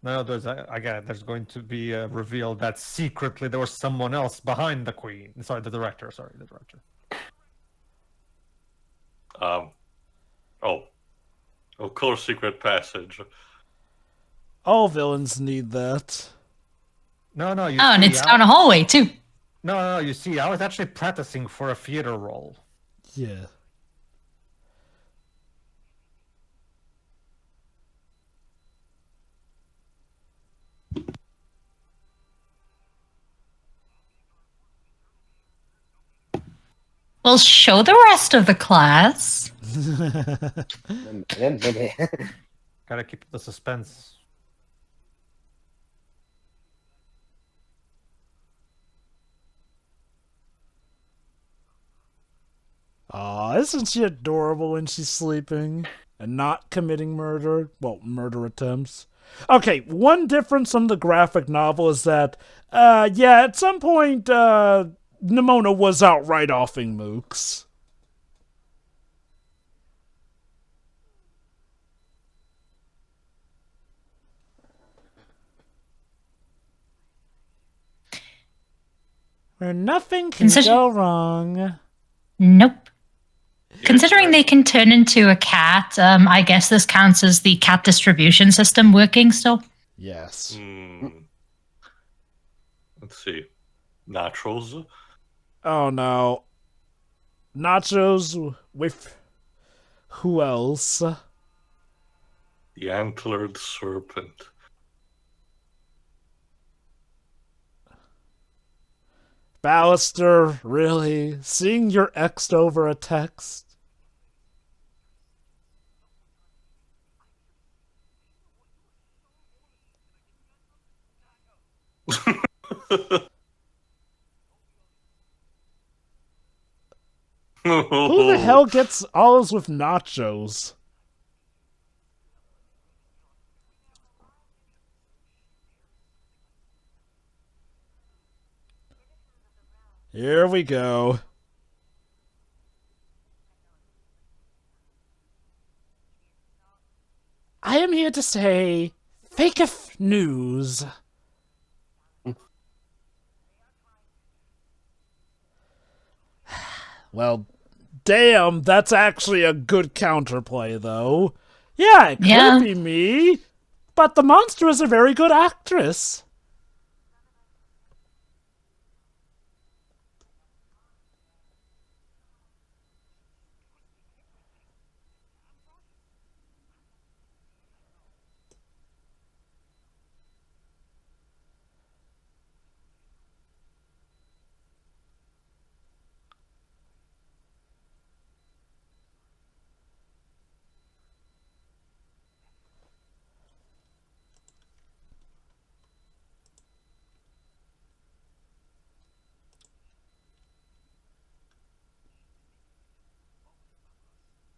No, there's going to be revealed that secretly there was someone else behind the queen. Sorry, the director. Oh, of course, secret passage. All villains need that. No, you Oh, and see, it's down a hallway, too. No, you see, I was actually practicing for a theater role. Yeah. Well, show the rest of the class. Gotta keep the suspense. Aw, isn't she adorable when she's sleeping and not committing murder? Well, murder attempts. Okay, one difference from the graphic novel is that, yeah, at some point, Nimona was outright offing mooks. Where nothing can go wrong. Nope. Considering they can turn into a cat, I guess this counts as the cat distribution system working still. Yes. Let's see. Nachos. Oh no. Nachos with who else? The antlered serpent. Ballister, really? Seeing your ex over a text? Who the hell gets olives with nachos? Here we go. I am here to say, fake news. Well, damn, that's actually a good counterplay, though. Yeah, it could be me, but the monster is a very good actress.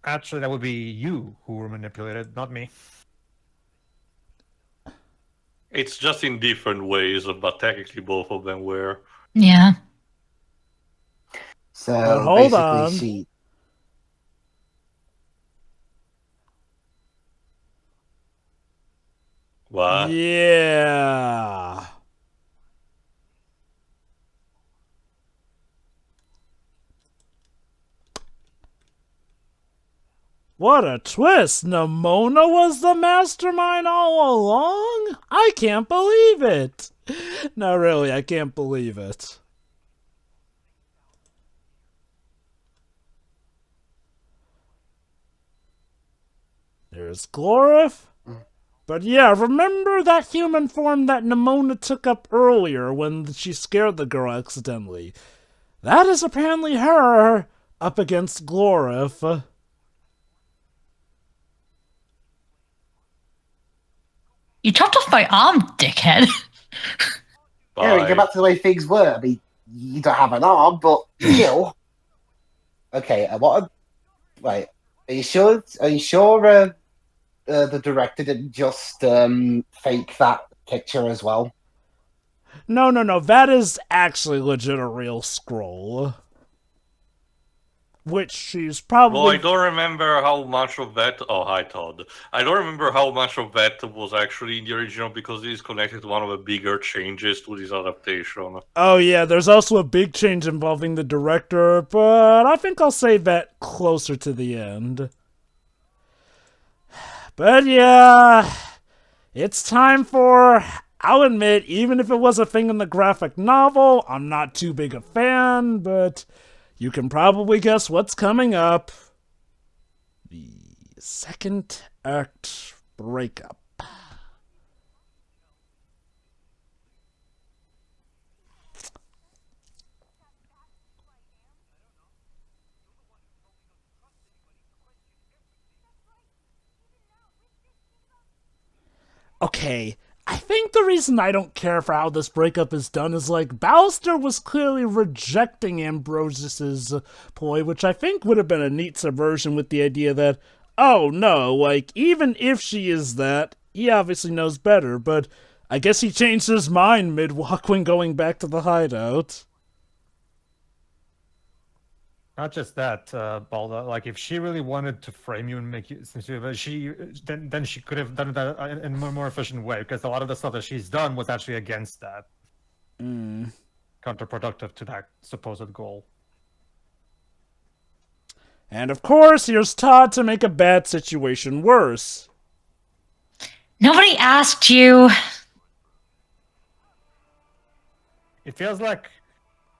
Actually, that would be you who were manipulated, not me. It's just in different ways, but technically both of them were. Yeah. So hold basically, on. she. What? Yeah. What a twist! Nimona was the mastermind all along? I can't believe it! No, really, I can't believe it. There's Glorif. But yeah, remember that human form that Nimona took up earlier when she scared the girl accidentally? That is apparently her up against Glorif. You chopped off my arm, dickhead. Yeah, we go back to the way things were. I mean, you don't have an arm, but still. Okay, right. Are you sure? Are you sure the director didn't just fake that picture as well? No. That is actually legit a real scroll. Which she's probably... Well, I don't remember how much of that... Oh, hi, Todd. I don't remember how much of that was actually in the original because it is connected to one of the bigger changes to this adaptation. Oh yeah, there's also a big change involving the director, but I think I'll save that closer to the end. But yeah, it's time for... I'll admit, even if it was a thing in the graphic novel, I'm not too big a fan, but you can probably guess what's coming up. The second act breakup. okay, I think the reason I don't care for how this breakup is done is, like, Ballister was clearly rejecting Ambrosius's ploy, which I think would have been a neat subversion with the idea that, oh no, like, even if she is that, he obviously knows better, but I guess he changed his mind mid-walk when going back to the hideout. Not just that, Balda. Like, if she really wanted to frame you and make you, then she could have done that in a more efficient way. Because a lot of the stuff that she's done was actually against that, counterproductive to that supposed goal. And of course, here's Todd to make a bad situation worse. Nobody asked you. It feels like.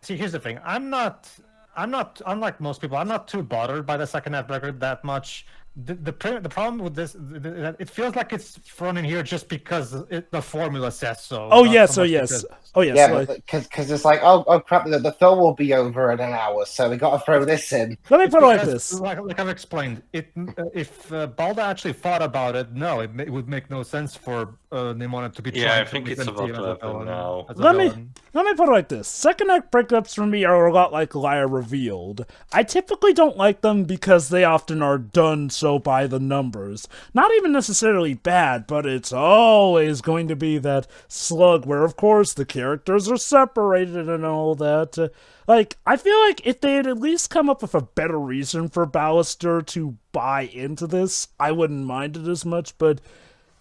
See, here's the thing. I'm not unlike most people. I'm not too bothered by the second half record that much. The problem with this, it feels like it's thrown in here just because the formula says so. Oh yes, yes. Yeah, because it's like, oh crap, the film will be over in an hour, so we got to throw this in. Let me put it like this. Like I've explained, if Balda actually thought about it, no, it would make no sense for Nimona to be. Yeah, I think it's about to happen now. Let me put it like this. Second act breakups for me are a lot like Lyra Revealed. I typically don't like them because they often are done so by the numbers. Not even necessarily bad, but it's always going to be that slug where, of course, the characters are separated and all that. Like, I feel like if they had at least come up with a better reason for Ballister to buy into this, I wouldn't mind it as much, but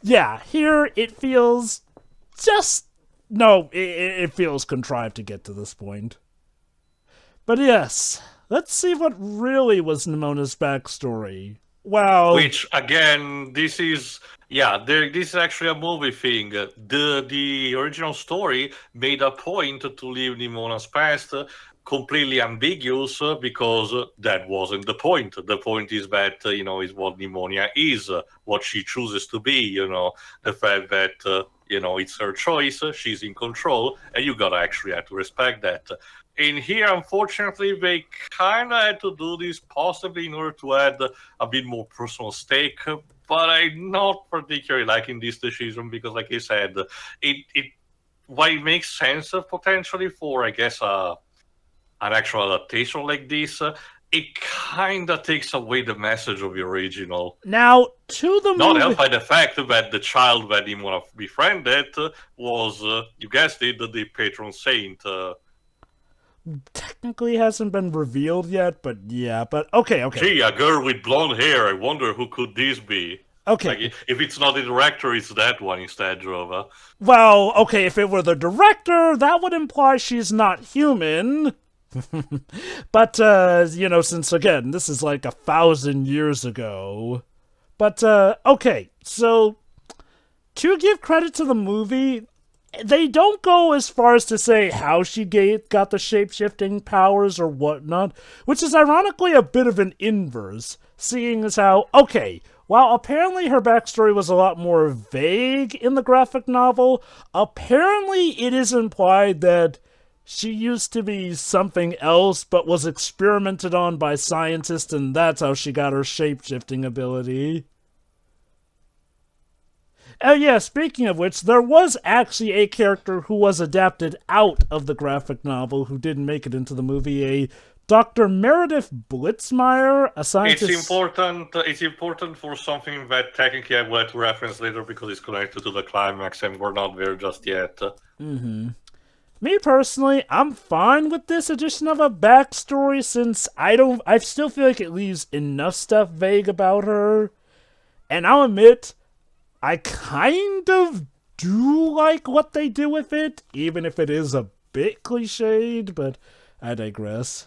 yeah, here it feels just... No, it feels contrived to get to this point. But yes, let's see what really was Nimona's backstory. Well, which again, this is this is actually a movie thing. The original story made a point to leave Nimona's past completely ambiguous because that wasn't the point. The point is that is what Nimona is, what she chooses to be. The fact that it's her choice. She's in control, and you gotta actually have to respect that. In here, unfortunately, they kind of had to do this possibly in order to add a bit more personal stake, but I'm not particularly liking this decision because, like I said, while it makes sense potentially for, I guess, an actual adaptation like this, it kind of takes away the message of the original. Now, to the movie... Not helped by the fact that the child that Nimona befriended was, you guessed it, the patron saint. Technically hasn't been revealed yet, but yeah, but okay. Gee, a girl with blonde hair, I wonder who could this be? Okay. Like, if it's not the director, it's that one instead, Drova. Well, okay, if it were the director, that would imply she's not human. But, since, again, this is like 1,000 years ago. But, okay, so, to give credit to the movie... They don't go as far as to say how she got the shape-shifting powers or whatnot, which is ironically a bit of an inverse, seeing as how, okay, while apparently her backstory was a lot more vague in the graphic novel, apparently it is implied that she used to be something else but was experimented on by scientists and that's how she got her shape-shifting ability. Oh yeah, speaking of which, there was actually a character who was adapted out of the graphic novel who didn't make it into the movie, a Dr. Meredith Blitzmeyer, a scientist... It's important for something that technically I will have to reference later because it's connected to the climax and we're not there just yet. Me personally, I'm fine with this addition of a backstory since I still feel like it leaves enough stuff vague about her. And I'll admit... I kind of do like what they do with it, even if it is a bit cliched, but I digress.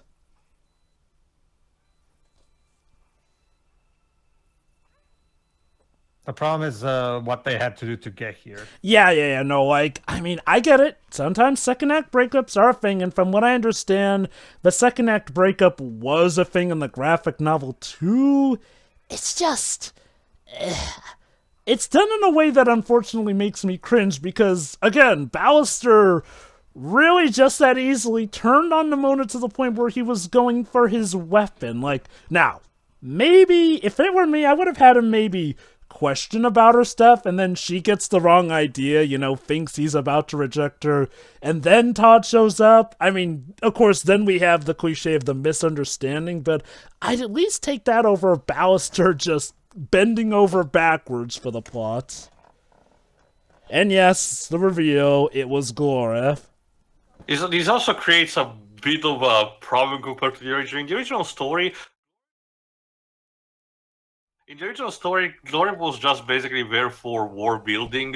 The problem is what they had to do to get here. Yeah, no, I get it. Sometimes second act breakups are a thing, and from what I understand, the second act breakup was a thing in the graphic novel too. It's just... It's done in a way that unfortunately makes me cringe because, again, Ballister really just that easily turned on Nimona to the point where he was going for his weapon. Now, maybe, if it were me, I would have had him maybe question about her stuff, and then she gets the wrong idea, thinks he's about to reject her, and then Todd shows up. I mean, of course, then we have the cliche of the misunderstanding, but I'd at least take that over Ballister just bending over backwards for the plot. And yes, the reveal, it was Gloreth. This also creates a bit of a problem compared to the original. In the original story, Gloreth was just basically there for war building,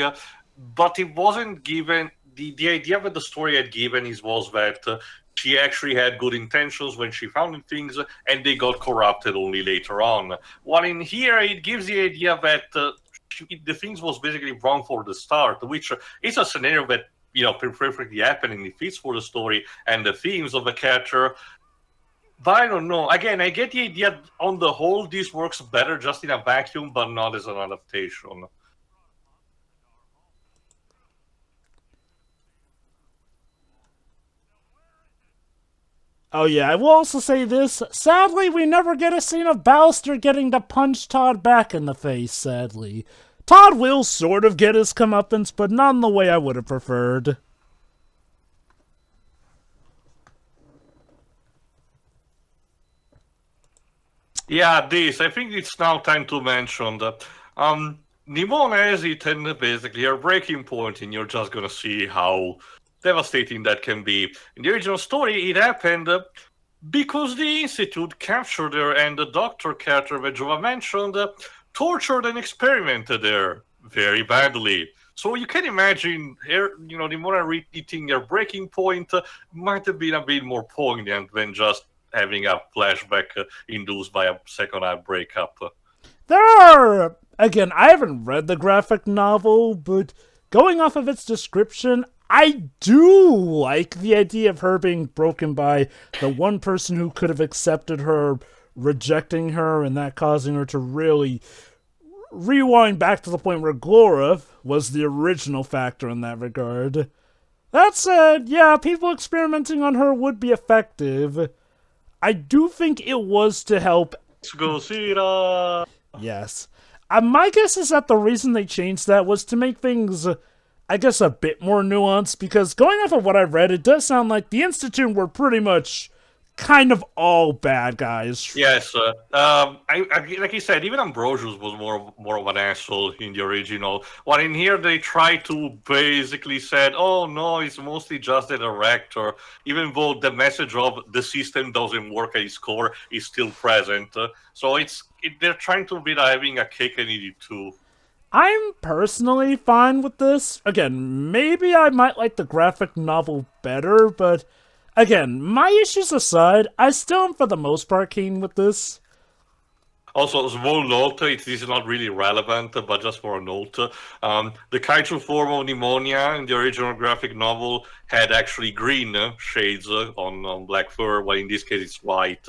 but it wasn't given. The idea that the story had given was that she actually had good intentions when she founded things, and they got corrupted only later on. While in here, it gives the idea that the things was basically wrong for the start, which is a scenario that perfectly happened and it fits for the story and the themes of the character. But I don't know. Again, I get the idea. On the whole, this works better just in a vacuum, but not as an adaptation. Oh yeah, I will also say this. Sadly, we never get a scene of Ballister getting to punch Todd back in the face, sadly. Todd will sort of get his comeuppance, but not in the way I would have preferred. Yeah, I think it's now time to mention that Nimona has eaten basically her breaking point, and you're just gonna see how devastating that can be. In the original story, it happened because the Institute captured her, and the doctor character that Jova mentioned tortured and experimented her very badly. So you can imagine her, Nimona eating her breaking point might have been a bit more poignant than just having a flashback induced by a second-hand breakup. Again, I haven't read the graphic novel, but going off of its description, I do like the idea of her being broken by the one person who could have accepted her, rejecting her, and that causing her to really rewind back to the point where Gloreth was the original factor in that regard. That said, yeah, people experimenting on her would be effective. I do think it was to help. Let's go, Sira! Yes. My guess is that the reason they changed that was to make things, I guess, a bit more nuanced, because going off of what I read, it does sound like the Institute were pretty much kind of all bad guys. Yes, like you said, even Ambrosius was more of an asshole in the original. While in here, they try to basically said, "Oh no, it's mostly just the director," even though the message of the system doesn't work at its core is still present. So they're trying to be having a cake and eat it too. I'm personally fine with this. Again, maybe I might like the graphic novel better, but again, my issues aside, I still am for the most part keen with this. Also, a small note, this is not really relevant, but just for a note, the kaiju form of pneumonia in the original graphic novel had actually green shades on black fur, while in this case it's white.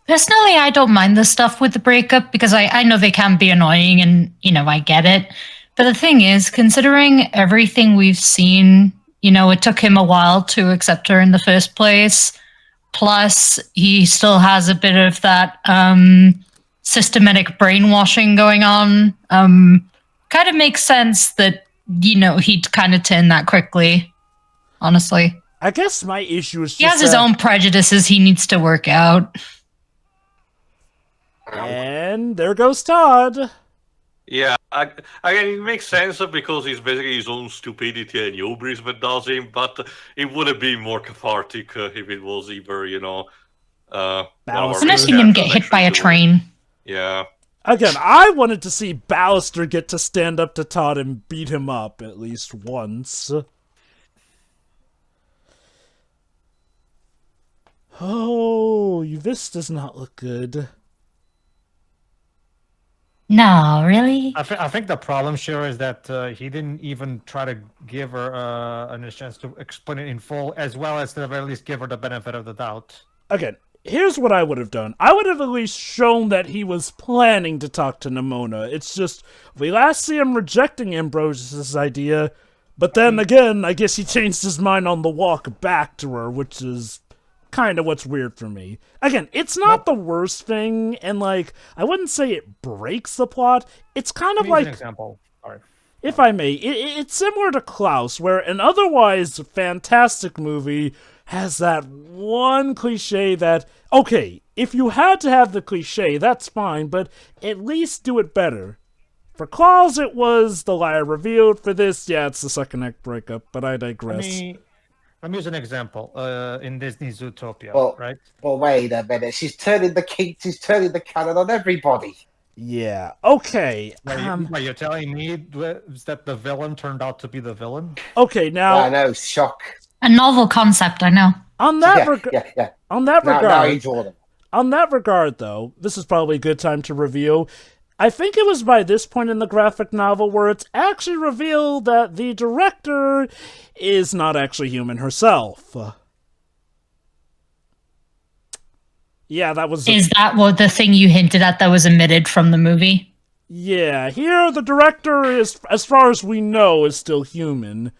Personally, I don't mind the stuff with the breakup because I know they can be annoying and, I get it. But the thing is, considering everything we've seen, it took him a while to accept her in the first place. Plus, he still has a bit of that systematic brainwashing going on. Kind of makes sense that, he'd kind of turn that quickly, honestly. I guess my issue is just he has his own prejudices he needs to work out. And there goes Todd. Yeah, again, it makes sense because it's basically his own stupidity and hubris that does him, but it would have been more cathartic if it was either, I've seen him get hit by a train. Yeah. Again, I wanted to see Ballister get to stand up to Todd and beat him up at least once. Oh, this does not look good. No, really? I think the problem, sure, is that he didn't even try to give her a chance to explain it in full, as well as to at least give her the benefit of the doubt. Again, here's what I would have done. I would have at least shown that he was planning to talk to Nimona. It's just, we last see him rejecting Ambrosius' idea, but then again, I guess he changed his mind on the walk back to her, which is kind of what's weird for me. Again, it's not the worst thing, and like I wouldn't say it breaks the plot. It's kind of Give me an like, example. Sorry. if I may, it's similar to Klaus, where an otherwise fantastic movie has that one cliche that, okay, if you had to have the cliche, that's fine, but at least do it better. For Klaus, it was the liar revealed. For this, yeah, it's the second act breakup, but I digress. Let me use an example. In Disney's Zootopia, Well, right? well, wait a minute. She's turning the cannon on everybody. Yeah, okay. You're telling me that the villain turned out to be the villain? Okay, now I know, shock. A novel concept, I know. on that Yeah. on that Now regard, you draw them. on that regard, though, this is probably a good time to review. I think it was by this point in the graphic novel where it's actually revealed that the director is not actually human herself. Yeah, that was... Is that what the thing you hinted at that was omitted from the movie? Yeah, here the director is, as far as we know, is still human.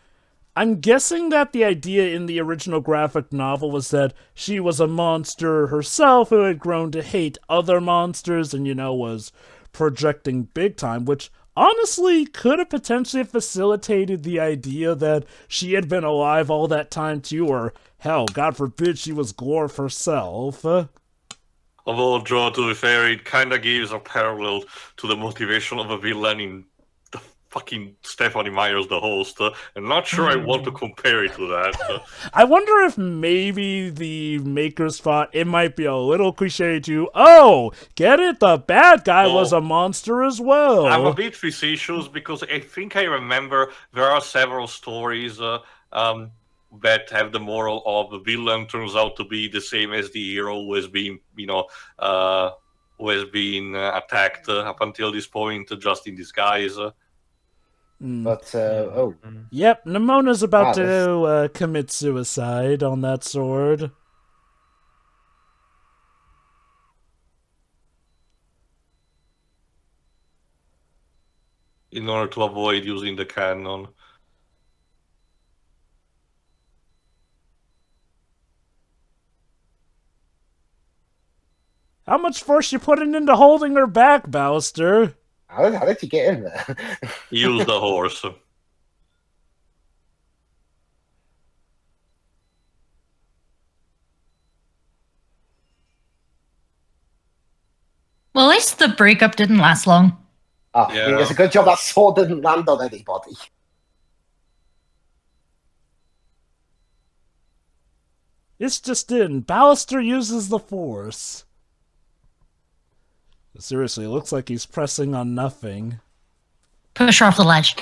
I'm guessing that the idea in the original graphic novel was that she was a monster herself who had grown to hate other monsters and, was projecting big time, which honestly could have potentially facilitated the idea that she had been alive all that time too, or hell, God forbid she was Glorf herself. Although, Joe, to be fair, it kind of gives a parallel to the motivation of a villain in the fucking Stephanie Meyer's The Host. I'm not sure I want to compare it to that. I wonder if maybe the makers thought it might be a little cliche to, oh, get it? The bad guy was a monster as well. I'm a bit facetious because I think I remember there are several stories that have the moral of the villain turns out to be the same as the hero who has been, attacked up until this point, just in disguise. But Yep, Nimona's about to commit suicide on that sword. In order to avoid using the cannon. How much force you putting into holding her back, Ballister? how did you get in there? Use the horse. Well, at least the breakup didn't last long. I mean, it's a good job that sword didn't land on anybody. It's just in. Ballister uses the force. Seriously, it looks like he's pressing on nothing. Push her off the ledge.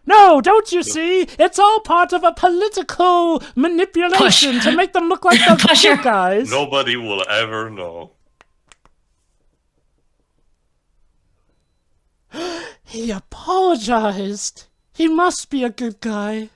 No, don't you see? It's all part of a political manipulation to make them look like the good guys. Nobody will ever know. He apologized. He must be a good guy.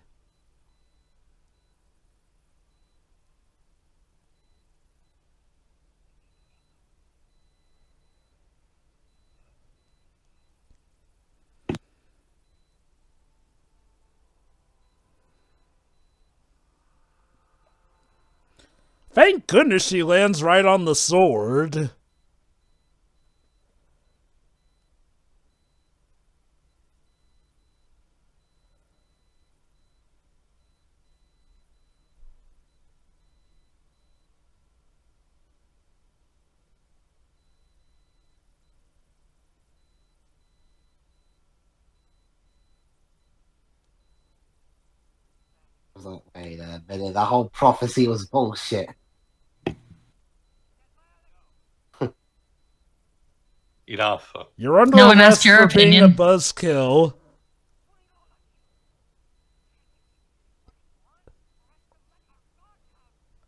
Thank goodness she lands right on the sword. I was like, wait a minute, that whole prophecy was bullshit. Enough. You're under No one arrest asked your for being a opinion. buzzkill.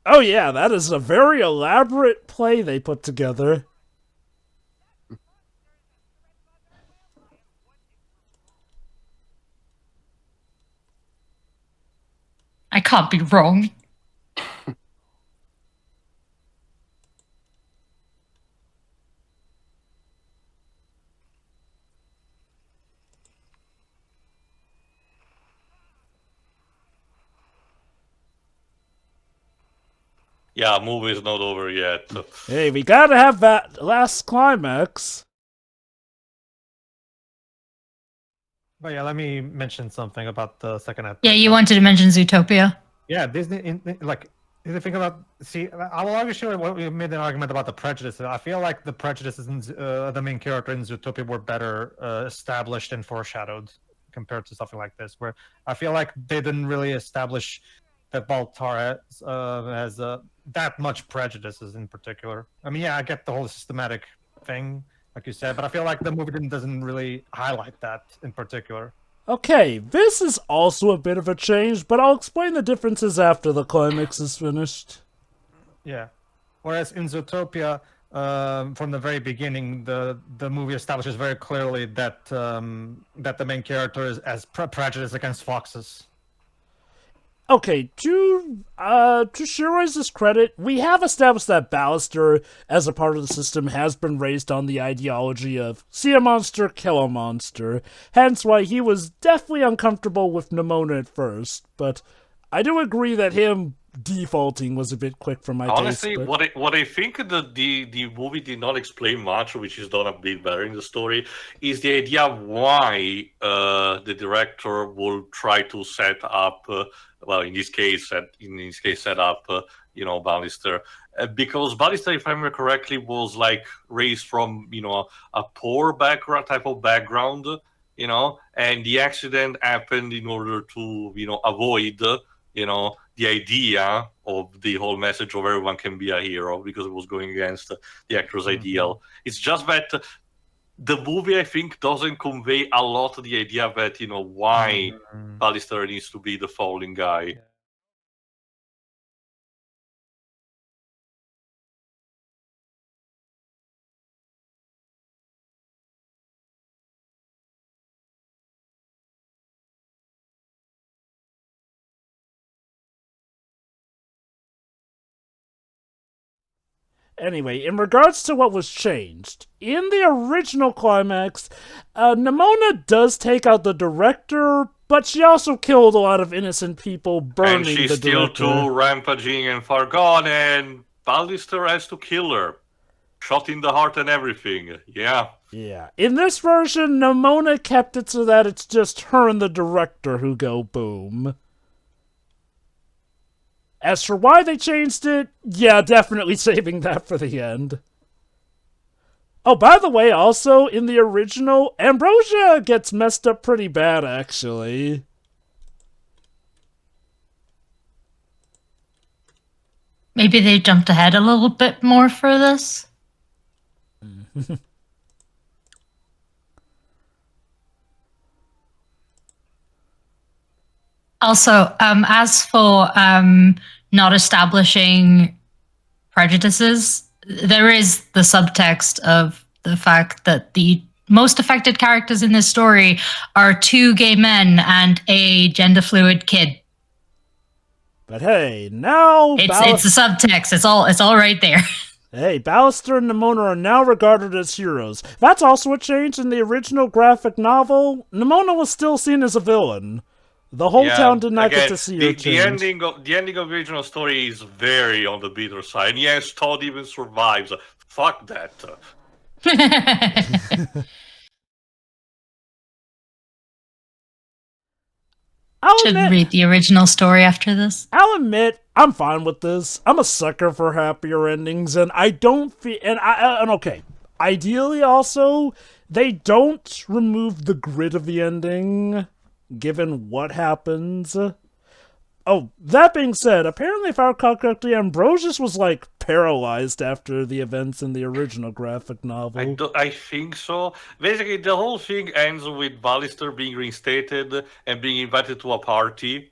Oh yeah, that is a very elaborate play they put together. I can't be wrong. Yeah, movie's not over yet. Hey, we gotta have that last climax. But yeah, let me mention something about the second act. Yeah, you wanted to mention Zootopia. Yeah, Disney, like, if you think about, see, I will argue sure what we made an argument about the prejudices. I feel like the prejudices in the main character in Zootopia were better established and foreshadowed compared to something like this, where I feel like they didn't really establish that Baltar has that much prejudices in particular. I mean, yeah, I get the whole systematic thing, like you said, but I feel like the movie doesn't really highlight that in particular. Okay, this is also a bit of a change, but I'll explain the differences after the climax is finished. Yeah. Whereas in Zootopia, from the very beginning, the movie establishes very clearly that that the main character is as prejudiced against foxes. Okay, to Shiroi's credit, we have established that Ballister, as a part of the system, has been raised on the ideology of see a monster, kill a monster, hence why he was definitely uncomfortable with Nimona at first, but I do agree that him defaulting was a bit quick for my Honestly, taste. But... what I think the movie did not explain much, which is done a bit better in the story, is the idea why the director will try to set up, well, in this case, set up, Ballister, because Ballister, if I remember correctly, was like raised from a poor background type of background, and the accident happened in order to avoid the idea of the whole message of everyone can be a hero, because it was going against the actor's ideal. It's just that the movie, I think, doesn't convey a lot of the idea that why Ballister needs to be the falling guy. Anyway, in regards to what was changed, in the original climax, Nimona does take out the director, but she also killed a lot of innocent people, burning and she's the still director. too rampaging and far gone, and Ballister has to kill her. Shot in the heart and everything. Yeah. Yeah. In this version, Nimona kept it so that it's just her and the director who go boom. As for why they changed it, yeah, definitely saving that for the end. Oh, by the way, also, in the original, Ambrosia gets messed up pretty bad, actually. Maybe they jumped ahead a little bit more for this. Also, as for not establishing prejudices, there is the subtext of the fact that the most affected characters in this story are 2 gay men and a gender fluid kid. But hey, now it's a subtext. It's all right there. Hey, Ballister and Nimona are now regarded as heroes. That's also a change in the original graphic novel. Nimona was still seen as a villain. The whole town did not get to see her change. The ending of the original story is very on the bitter side. And yes, Todd even survives. Fuck that. Should read the original story after this. I'll admit, I'm fine with this. I'm a sucker for happier endings, and I don't feel... And okay, ideally also, they don't remove the grit of the ending, given what happens. Oh, that being said, apparently if I recall correctly, Ambrosius was, like, paralyzed after the events in the original graphic novel. I think so. Basically, the whole thing ends with Ballister being reinstated and being invited to a party,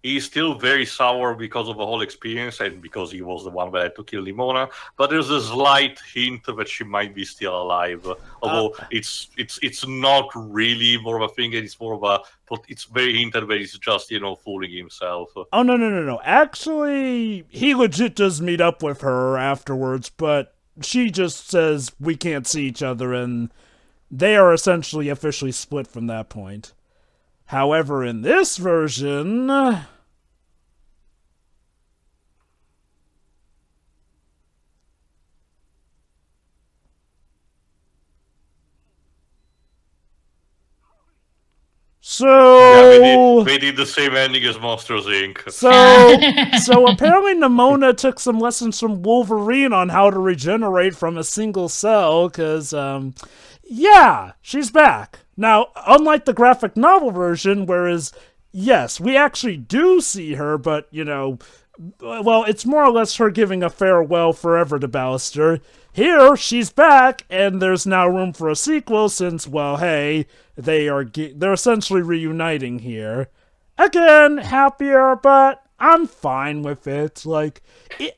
He's still very sour because of the whole experience and because he was the one that had to kill Nimona. But there's a slight hint that she might be still alive. Although it's not really more of a thing, it's more of a... But it's very hinted that he's just, fooling himself. Oh, no. Actually, he legit does meet up with her afterwards, but she just says we can't see each other, and they are essentially officially split from that point. However, in this version... So they did the same ending as Monsters Inc. So apparently Nimona took some lessons from Wolverine on how to regenerate from a single cell, because, yeah, she's back. Now, unlike the graphic novel version, whereas, yes, we actually do see her, but, well, it's more or less her giving a farewell forever to Ballister. Here, she's back, and there's now room for a sequel since, well, hey, they're essentially reuniting here. Again, happier, but I'm fine with it.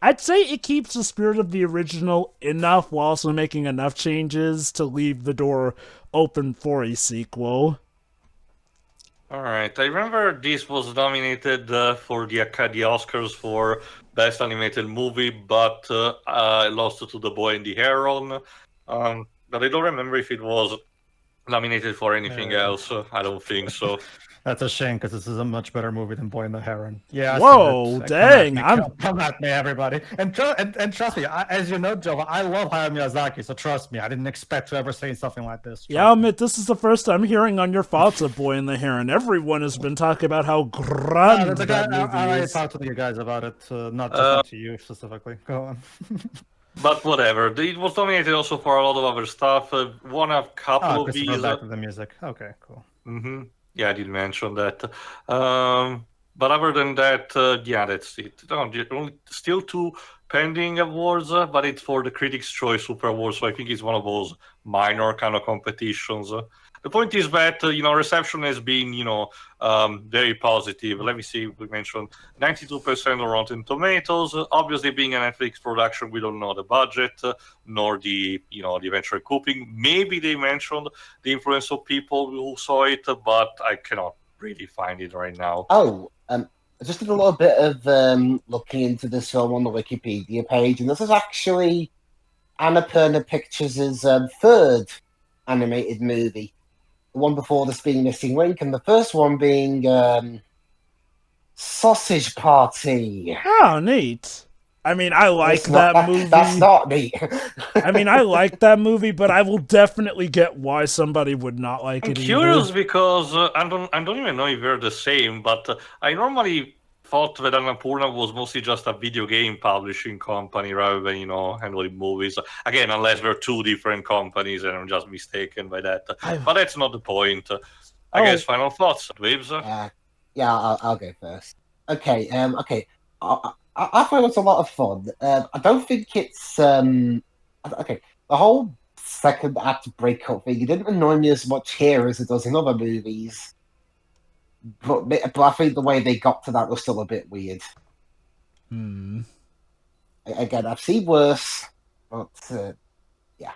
I'd say it keeps the spirit of the original enough while also making enough changes to leave the door open for a sequel. All right, I remember this was nominated for the Oscars for Best Animated Movie, but I lost to The Boy and the Heron. But I don't remember if it was nominated for anything else. I don't think so. That's a shame because this is a much better movie than Boy and the Heron. Yeah. Whoa, dang! Come at me, everybody, and trust me. As you know, Joe, I love Hayao Miyazaki, so trust me, I didn't expect to ever say something like this. Yeah, I'll admit this is the first time hearing on your thoughts of Boy and the Heron. Everyone has been talking about how grand that movie I already is. talked to you guys about it, not to you specifically. Go on. But whatever, it was nominated also for a lot of other stuff. Won a couple of these. Back to the music. Okay, cool. Mm-hmm. Yeah, I did mention that. But other than that, yeah, that's it. Still 2 pending awards, but it's for the Critics' Choice Super Awards, so I think it's one of those minor kind of competitions. The point is that, reception has been, very positive. Let me see, we mentioned 92% on Rotten Tomatoes. Obviously, being a Netflix production, we don't know the budget, nor the eventual recouping. Maybe they mentioned the influence of people who saw it, but I cannot really find it right now. Oh, I just did a little bit of looking into this film on the Wikipedia page, and this is actually Annapurna Pictures' third animated movie. The one before this being Missing Link, and the first one being Sausage Party. Oh, neat. I mean, I like that movie. That's not neat. I mean, I like that movie, but I will definitely get why somebody would not like it. I'm curious because I don't even know if we're the same, but I normally thought that Annapurna was mostly just a video game publishing company rather than, handling movies. Again, unless we're 2 different companies and I'm just mistaken by that. But that's not the point. I guess final thoughts, Waves? Yeah, I'll go first. Okay, okay. I thought it was a lot of fun. I don't think it's okay. The whole second act breakup thing, it didn't annoy me as much here as it does in other movies. But I think the way they got to that was still a bit weird. Again, I've seen worse, but yeah.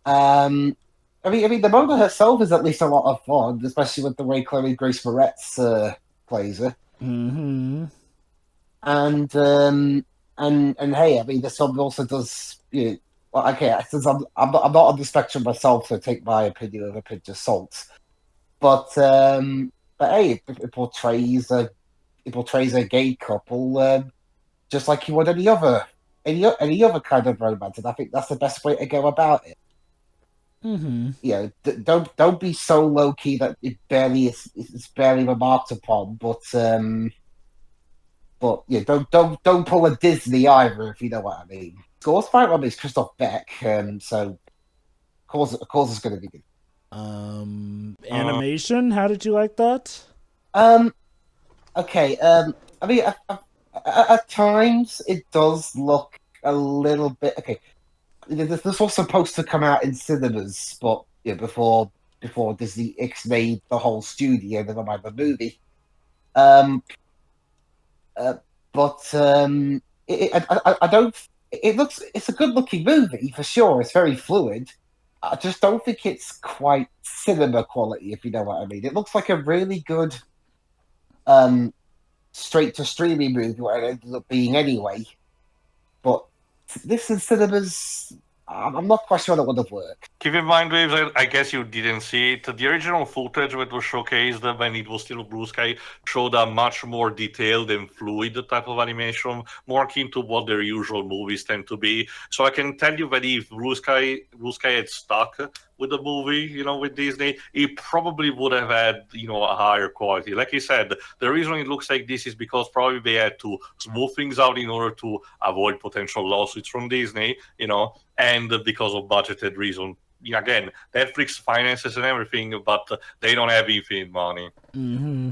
I mean, Nimona herself is at least a lot of fun, especially with the way Chloe Grace Moretz plays her. Mm-hmm. And hey, I mean, this film also does. Okay, since I'm not on the spectrum myself, so take my opinion with a pinch of salt. But hey, it portrays a gay couple just like you would any other kind of romance, and I think that's the best way to go about it. Mm-hmm. Don't be so low key that it's barely remarked upon, but yeah, don't pull a Disney either, if you know what I mean. Scores fight one is Christoph Beck, so of course it's going to be good. Animation, how did you like that? Okay, I mean, at times it does look a little bit okay. This was supposed to come out in cinemas, but before Disney X-made the whole studio, never mind the movie. I don't. It's a good-looking movie for sure. It's very fluid. I just don't think it's quite cinema quality, if you know what I mean. It looks like a really good straight-to-streaming movie, what it ended up being anyway. But this in cinemas, I'm not quite sure that would have worked. Keep in mind, Waves, I guess you didn't see it. The original footage that was showcased when it was still Blue Sky showed a much more detailed and fluid type of animation, more akin to what their usual movies tend to be. So I can tell you that if Blue Sky had stuck with the movie, with Disney, it probably would have had, a higher quality. Like you said, the reason it looks like this is because probably they had to smooth things out in order to avoid potential lawsuits from Disney, and because of budgeted reason. Again, Netflix finances and everything, but they don't have infinite money. Mm-hmm.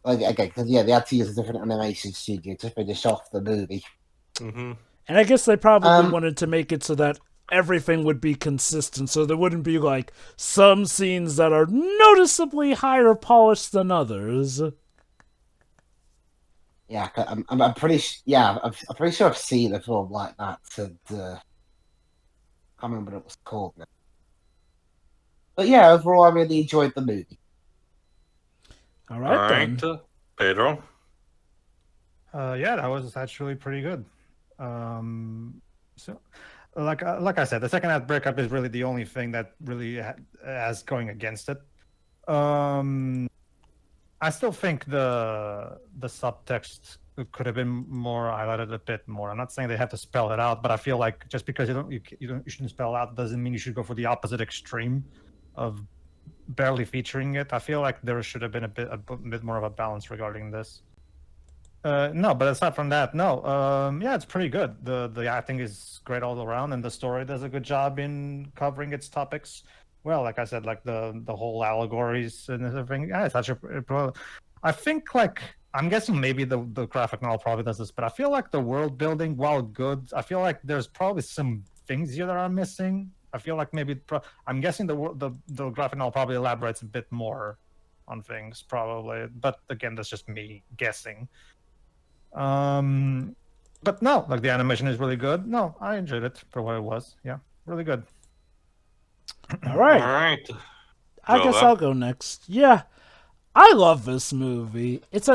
Okay, because they had to use a different animation studio to finish off the movie. Mm-hmm. And I guess they probably wanted to make it so that everything would be consistent, so there wouldn't be like some scenes that are noticeably higher polished than others. Yeah, I'm pretty I'm pretty sure I've seen a film like that. And I can't remember what it was called now. But yeah, overall, I really enjoyed the movie. All right, then. Pedro. Yeah, that was actually pretty good. So, like I said, the second act breakup is really the only thing that really has going against it. I still think the subtext could have been more highlighted a bit more. I'm not saying they have to spell it out, but I feel like just because you shouldn't spell it out doesn't mean you should go for the opposite extreme of barely featuring it. I feel like there should have been a bit more of a balance regarding this. No, but aside from that, no. Yeah, it's pretty good. The acting is great all around, and the story does a good job in covering its topics. Well, like I said, like the whole allegories and everything. Yeah, it's actually. I think I'm guessing maybe the graphic novel probably does this, but I feel like the world building, while good, I feel like there's probably some things here that are missing. I feel like maybe I'm guessing the graphic novel probably elaborates a bit more on things, probably. But again, that's just me guessing. But no, like the animation is really good. No, I enjoyed it for what it was. Yeah, really good. All right. I guess I'll go next. Yeah, I love this movie. It's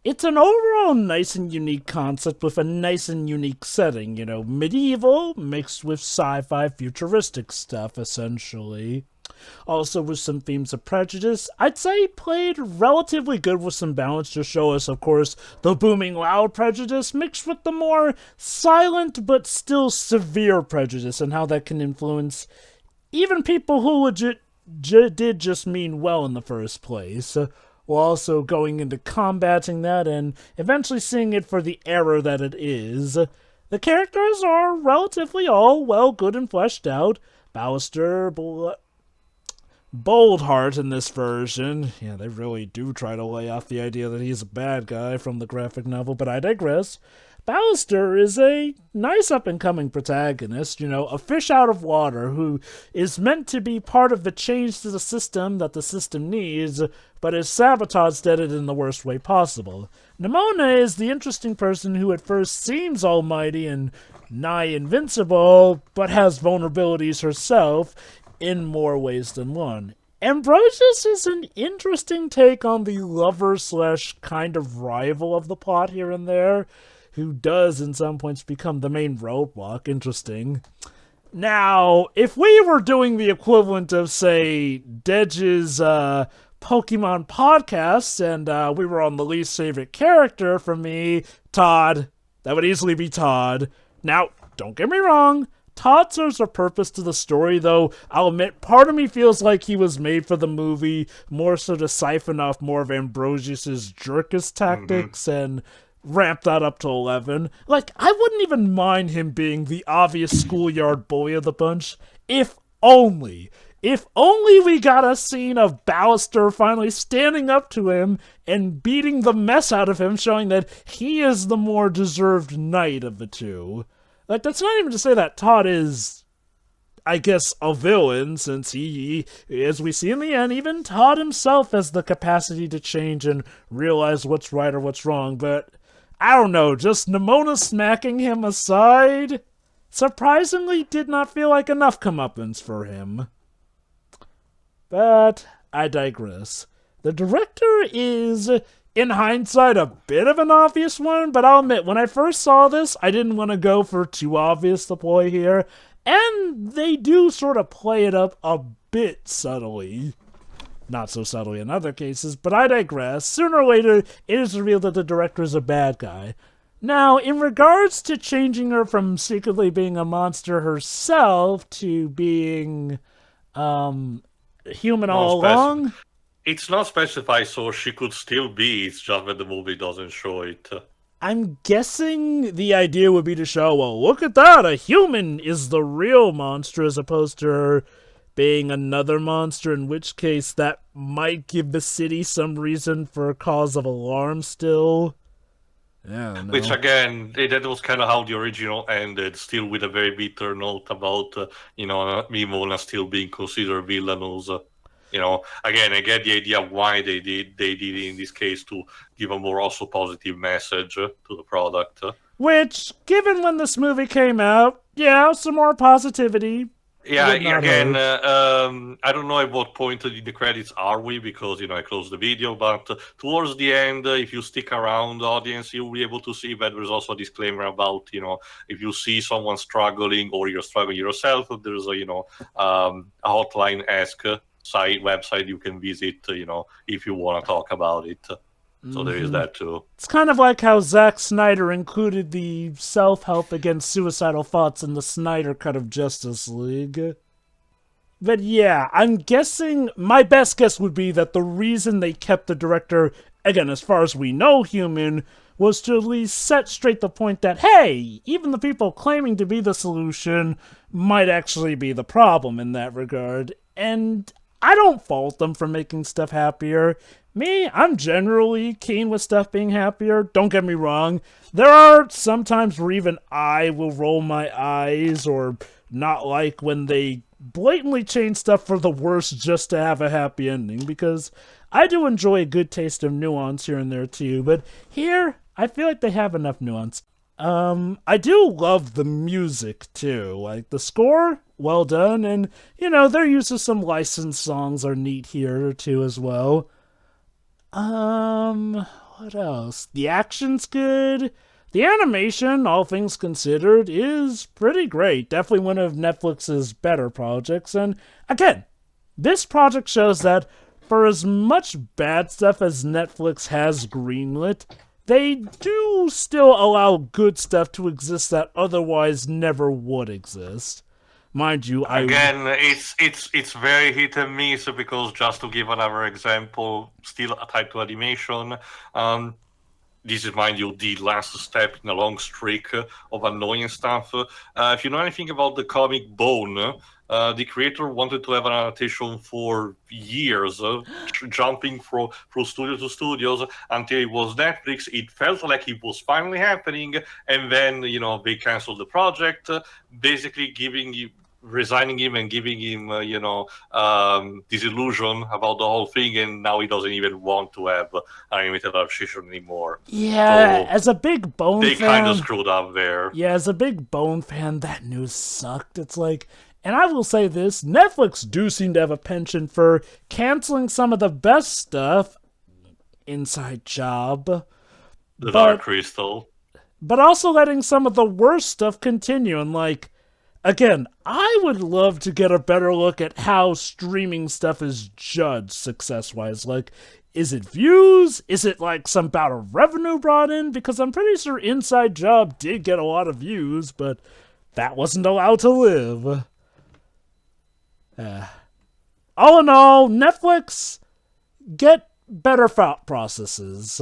it's an overall nice and unique concept with a nice and unique setting. Medieval mixed with sci-fi futuristic stuff, essentially. Also with some themes of prejudice. I'd say played relatively good with some balance to show us, of course, the booming loud prejudice mixed with the more silent but still severe prejudice and how that can influence even people who legit did just mean well in the first place. While also going into combating that and eventually seeing it for the error that it is. The characters are relatively all well good and fleshed out. Ballister, Boldheart in this version. Yeah, they really do try to lay off the idea that he's a bad guy from the graphic novel, but I digress. Ballister is a nice up-and-coming protagonist, a fish out of water who is meant to be part of the change to the system that the system needs, but is sabotaged at it in the worst way possible. Nimona is the interesting person who at first seems almighty and nigh invincible, but has vulnerabilities herself in more ways than one. Ambrosius is an interesting take on the lover / kind of rival of the plot here and there, who does in some points become the main roadblock. Interesting. Now, if we were doing the equivalent of, say, Dedge's Pokemon podcast, and we were on the least favorite character for me, Todd, that would easily be Todd. Now, don't get me wrong, Todd serves a purpose to the story, though I'll admit part of me feels like he was made for the movie, more so to siphon off more of Ambrosius's jerkist tactics and ramp that up to 11. I wouldn't even mind him being the obvious schoolyard bully of the bunch, if only we got a scene of Ballister finally standing up to him and beating the mess out of him, showing that he is the more deserved knight of the two. That's not even to say that Todd is, I guess, a villain, since he, as we see in the end, even Todd himself has the capacity to change and realize what's right or what's wrong, but I don't know, just Nimona smacking him aside surprisingly did not feel like enough comeuppance for him. But I digress. The director is, in hindsight, a bit of an obvious one, but I'll admit, when I first saw this, I didn't want to go for too obvious the ploy here, and they do sort of play it up a bit subtly. Not so subtly in other cases, but I digress. Sooner or later, it is revealed that the director is a bad guy. Now, in regards to changing her from secretly being a monster herself to being human all along, it's not specified, so she could still be. It's just that the movie doesn't show it. I'm guessing the idea would be to show, well, look at that, a human is the real monster as opposed to her being another monster, in which case that might give the city some reason for a cause of alarm still. Yeah, no. Which again, that was kind of how the original ended, still with a very bitter note about, Nimona still being considered villainous. Again, I get the idea why they did it in this case to give a more also positive message to the product. Which, given when this movie came out, yeah, some more positivity. Yeah, again, I don't know at what point in the credits are we, because, I closed the video, but towards the end, if you stick around, audience, you'll be able to see that there's also a disclaimer about, if you see someone struggling or you're struggling yourself, there's a hotline-esque website you can visit, if you want to talk about it. So there is that too. It's kind of like how Zack Snyder included the self-help against suicidal thoughts in the Snyder cut of Justice League. But yeah, I'm guessing, my best guess would be that the reason they kept the director, again, as far as we know, human, was to at least set straight the point that, hey, even the people claiming to be the solution might actually be the problem in that regard. And I don't fault them for making stuff happier. Me, I'm generally keen with stuff being happier. Don't get me wrong. There are some times where even I will roll my eyes or not like when they blatantly change stuff for the worse just to have a happy ending, because I do enjoy a good taste of nuance here and there too, but here, I feel like they have enough nuance. I do love the music too. Like, the score, well done, and, their use of some licensed songs are neat here too as well. What else? The action's good. The animation, all things considered, is pretty great. Definitely one of Netflix's better projects. And again, this project shows that for as much bad stuff as Netflix has greenlit, they do still allow good stuff to exist that otherwise never would exist. Mind you, it's very hit and miss, because just to give another example, still tied to animation, this is, mind you, the last step in a long streak of annoying stuff. If you know anything about the comic Bone, the creator wanted to have an adaptation for years, jumping from studio to studios until it was Netflix. It felt like it was finally happening, and then, they canceled the project, basically resigning him and giving him, disillusion about the whole thing, and now he doesn't even want to have animated adaptation anymore. Yeah, so as a big Bone fan... They kind of screwed up there. Yeah, as a big Bone fan, that news sucked. It's like... And I will say this, Netflix do seem to have a penchant for canceling some of the best stuff. Inside Job. Dark Crystal. But also letting some of the worst stuff continue, and like... Again, I would love to get a better look at how streaming stuff is judged success-wise. Like, is it views? Is it, like, some bout of revenue brought in? Because I'm pretty sure Inside Job did get a lot of views, but that wasn't allowed to live. All in all, Netflix, get better thought processes.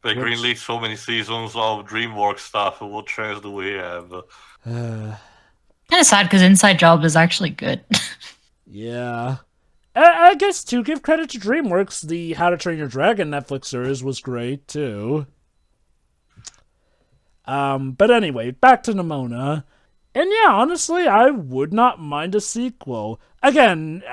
They greenlit so many seasons of DreamWorks stuff. What chance do we have? Kind of sad because Inside Job is actually good. Yeah. I guess, to give credit to DreamWorks, the How to Train Your Dragon Netflix series was great, too. But anyway, back to Nimona. And yeah, honestly, I would not mind a sequel. Again,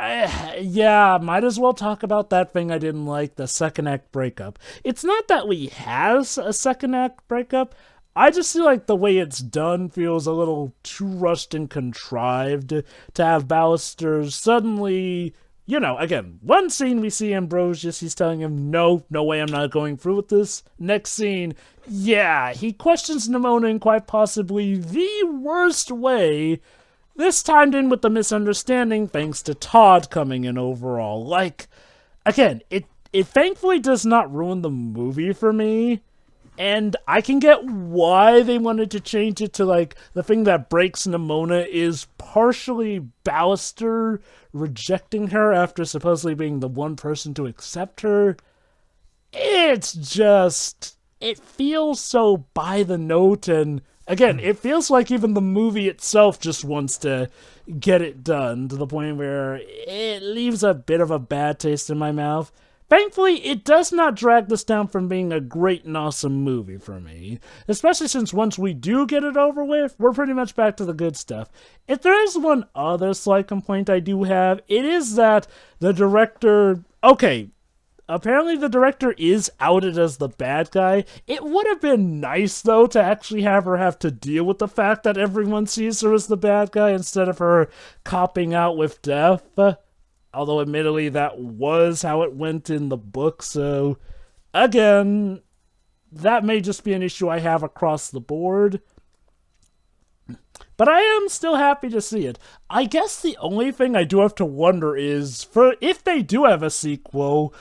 yeah, might as well talk about that thing I didn't like, the second act breakup. It's not that Lee has a second act breakup. I just feel like the way it's done feels a little too rushed and contrived to have Ballister's suddenly... again, one scene we see Ambrosius, he's telling him, no way, I'm not going through with this. Next scene, yeah, he questions Nimona in quite possibly the worst way, this timed in with the misunderstanding thanks to Todd coming in overall. Like, again, it thankfully does not ruin the movie for me, And I can get why they wanted to change it to, like, the thing that breaks Nimona is partially Ballister rejecting her after supposedly being the one person to accept her. It's just, it feels so by the note, and again, it feels like even the movie itself just wants to get it done to the point where it leaves a bit of a bad taste in my mouth. Thankfully, it does not drag this down from being a great and awesome movie for me, especially since once we do get it over with, we're pretty much back to the good stuff. If there is one other slight complaint I do have, it is that the director... Okay, apparently the director is outed as the bad guy. It would have been nice, though, to actually have her have to deal with the fact that everyone sees her as the bad guy instead of her copping out with death. Although, admittedly, that was how it went in the book, so, again, that may just be an issue I have across the board. But I am still happy to see it. I guess the only thing I do have to wonder is, for if they do have a sequel,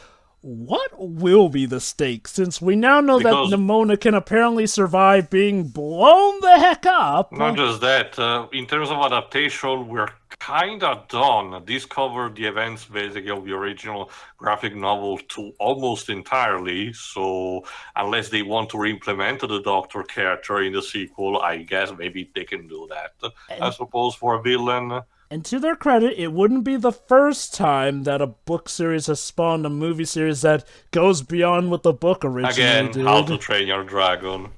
what will be the stakes, since we now know that Nimona can apparently survive being blown the heck up? Not just that, in terms of adaptation, we're kinda done. This covered the events, basically, of the original graphic novel to almost entirely, so unless they want to re-implement the Doctor character in the sequel, I guess maybe they can do that. I suppose, for a villain. And to their credit, it wouldn't be the first time that a book series has spawned a movie series that goes beyond what the book originally did. How to Train Your Dragon.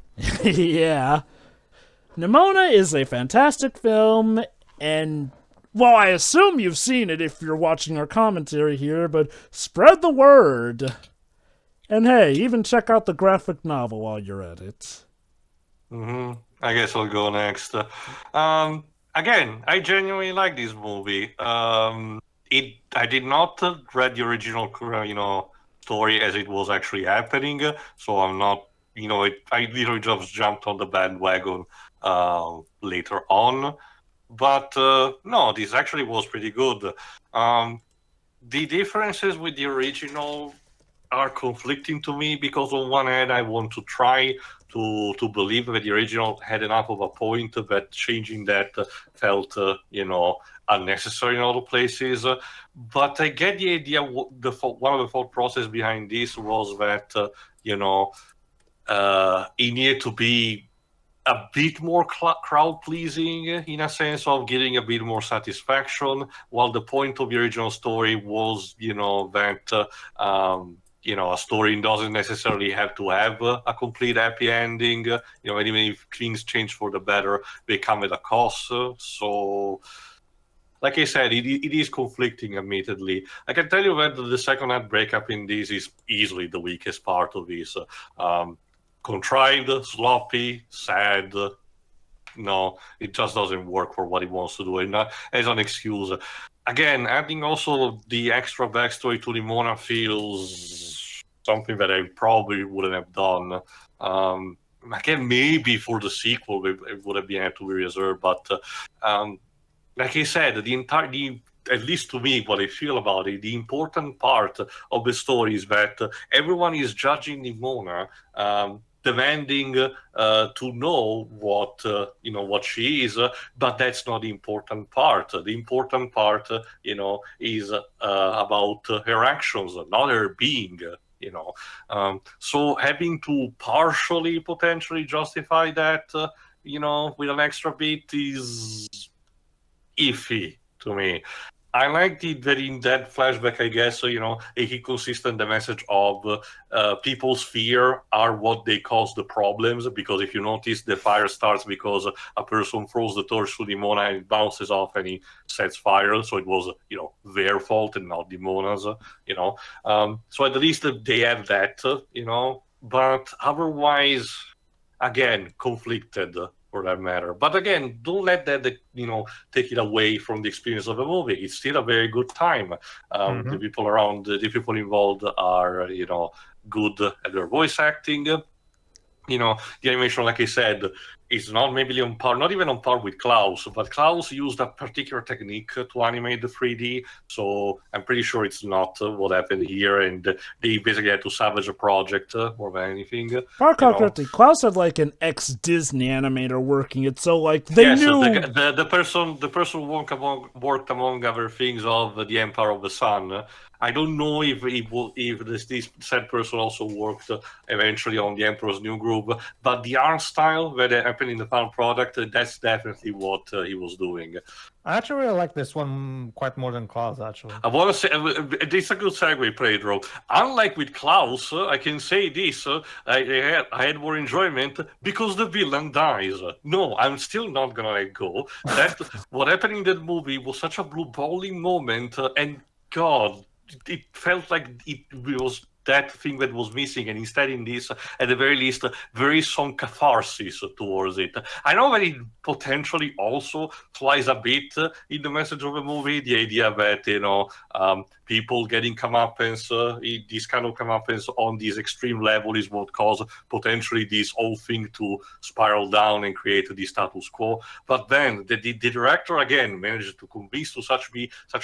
Yeah. Nimona is a fantastic film, and, well, I assume you've seen it if you're watching our commentary here, but spread the word. And hey, even check out the graphic novel while you're at it. I guess I'll go next. Again, I genuinely like this movie. I did not read the original, story as it was actually happening, so I'm not, I literally just jumped on the bandwagon later on. But no, this actually was pretty good. The differences with the original are conflicting to me because on one hand I want to try to believe that the original had enough of a point that changing that felt unnecessary in other places. But I get the idea. One of the thought process behind this was that it needed to be a bit more crowd pleasing in a sense of getting a bit more satisfaction, while the point of the original story was that a story doesn't necessarily have to have a complete happy ending. And even if things change for the better, they come at a cost. So, like I said, it is conflicting, admittedly. I can tell you that the second act breakup in this is easily the weakest part of this. Contrived, sloppy, sad. No, it just doesn't work for what he wants to do. And as an excuse. Again, adding also the extra backstory to Nimona feels something that I probably wouldn't have done. Again, maybe for the sequel it would have been had to be reserved, but like I said, at least to me, what I feel about it, the important part of the story is that everyone is judging Nimona, demanding to know what she is, but that's not the important part. The important part, is about her actions, not her being. So having to partially potentially justify that, with an extra bit is iffy to me. I liked it that in that flashback, I guess, it consistent the message of people's fear are what they cause the problems. Because if you notice, the fire starts because a person throws the torch to Nimona and it bounces off and he sets fire. So it was, their fault and not Nimona's, So at least they have that, But otherwise, again, conflicted. For that matter. But again, don't let that, take it away from the experience of the movie. It's still a very good time. The people around, the people involved are, good at their voice acting. The animation, like I said, is not maybe on par, not even on par with Klaus, but Klaus used a particular technique to animate the 3D. So I'm pretty sure it's not what happened here, and they basically had to salvage a project more than anything. Barkov correctly, Klaus had like an ex-Disney animator working it, so like they Yes, knew. The person worked among other things of the Empire of the Sun. I don't know if this said person also worked eventually on the Emperor's New Groove, but the art style that happened in the final product, that's definitely what he was doing. I actually really like this one quite more than Klaus, actually. I want to say, this is a good segue, Pedro. Unlike with Klaus, I can say this, I had more enjoyment because the villain dies. No, I'm still not going to let go. What happened in that movie was such a blue-balling moment, and God, it felt like it was that thing that was missing, and instead in this, at the very least, very some catharsis towards it. I know that it potentially also flies a bit in the message of the movie, the idea that, people getting comeuppance, this kind of comeuppance on this extreme level is what caused potentially this whole thing to spiral down and create the status quo. But then the director again managed to convince to such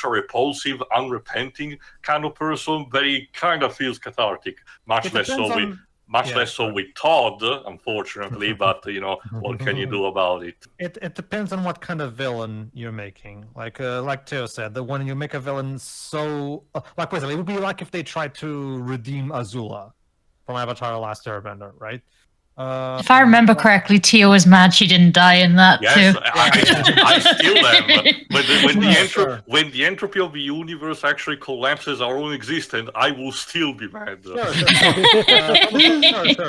a repulsive, unrepenting kind of person that he kind of feels cathartic, much less so with Todd, unfortunately. But what can you do about it? It depends on what kind of villain you're making. Like Theo said, that when you make a villain so like, for example, it would be like if they tried to redeem Azula from Avatar: The Last Airbender, right? If I remember correctly, Tia was mad she didn't die in that yes, too. I still am. When the entropy of the universe actually collapses our own existence, I will still be mad.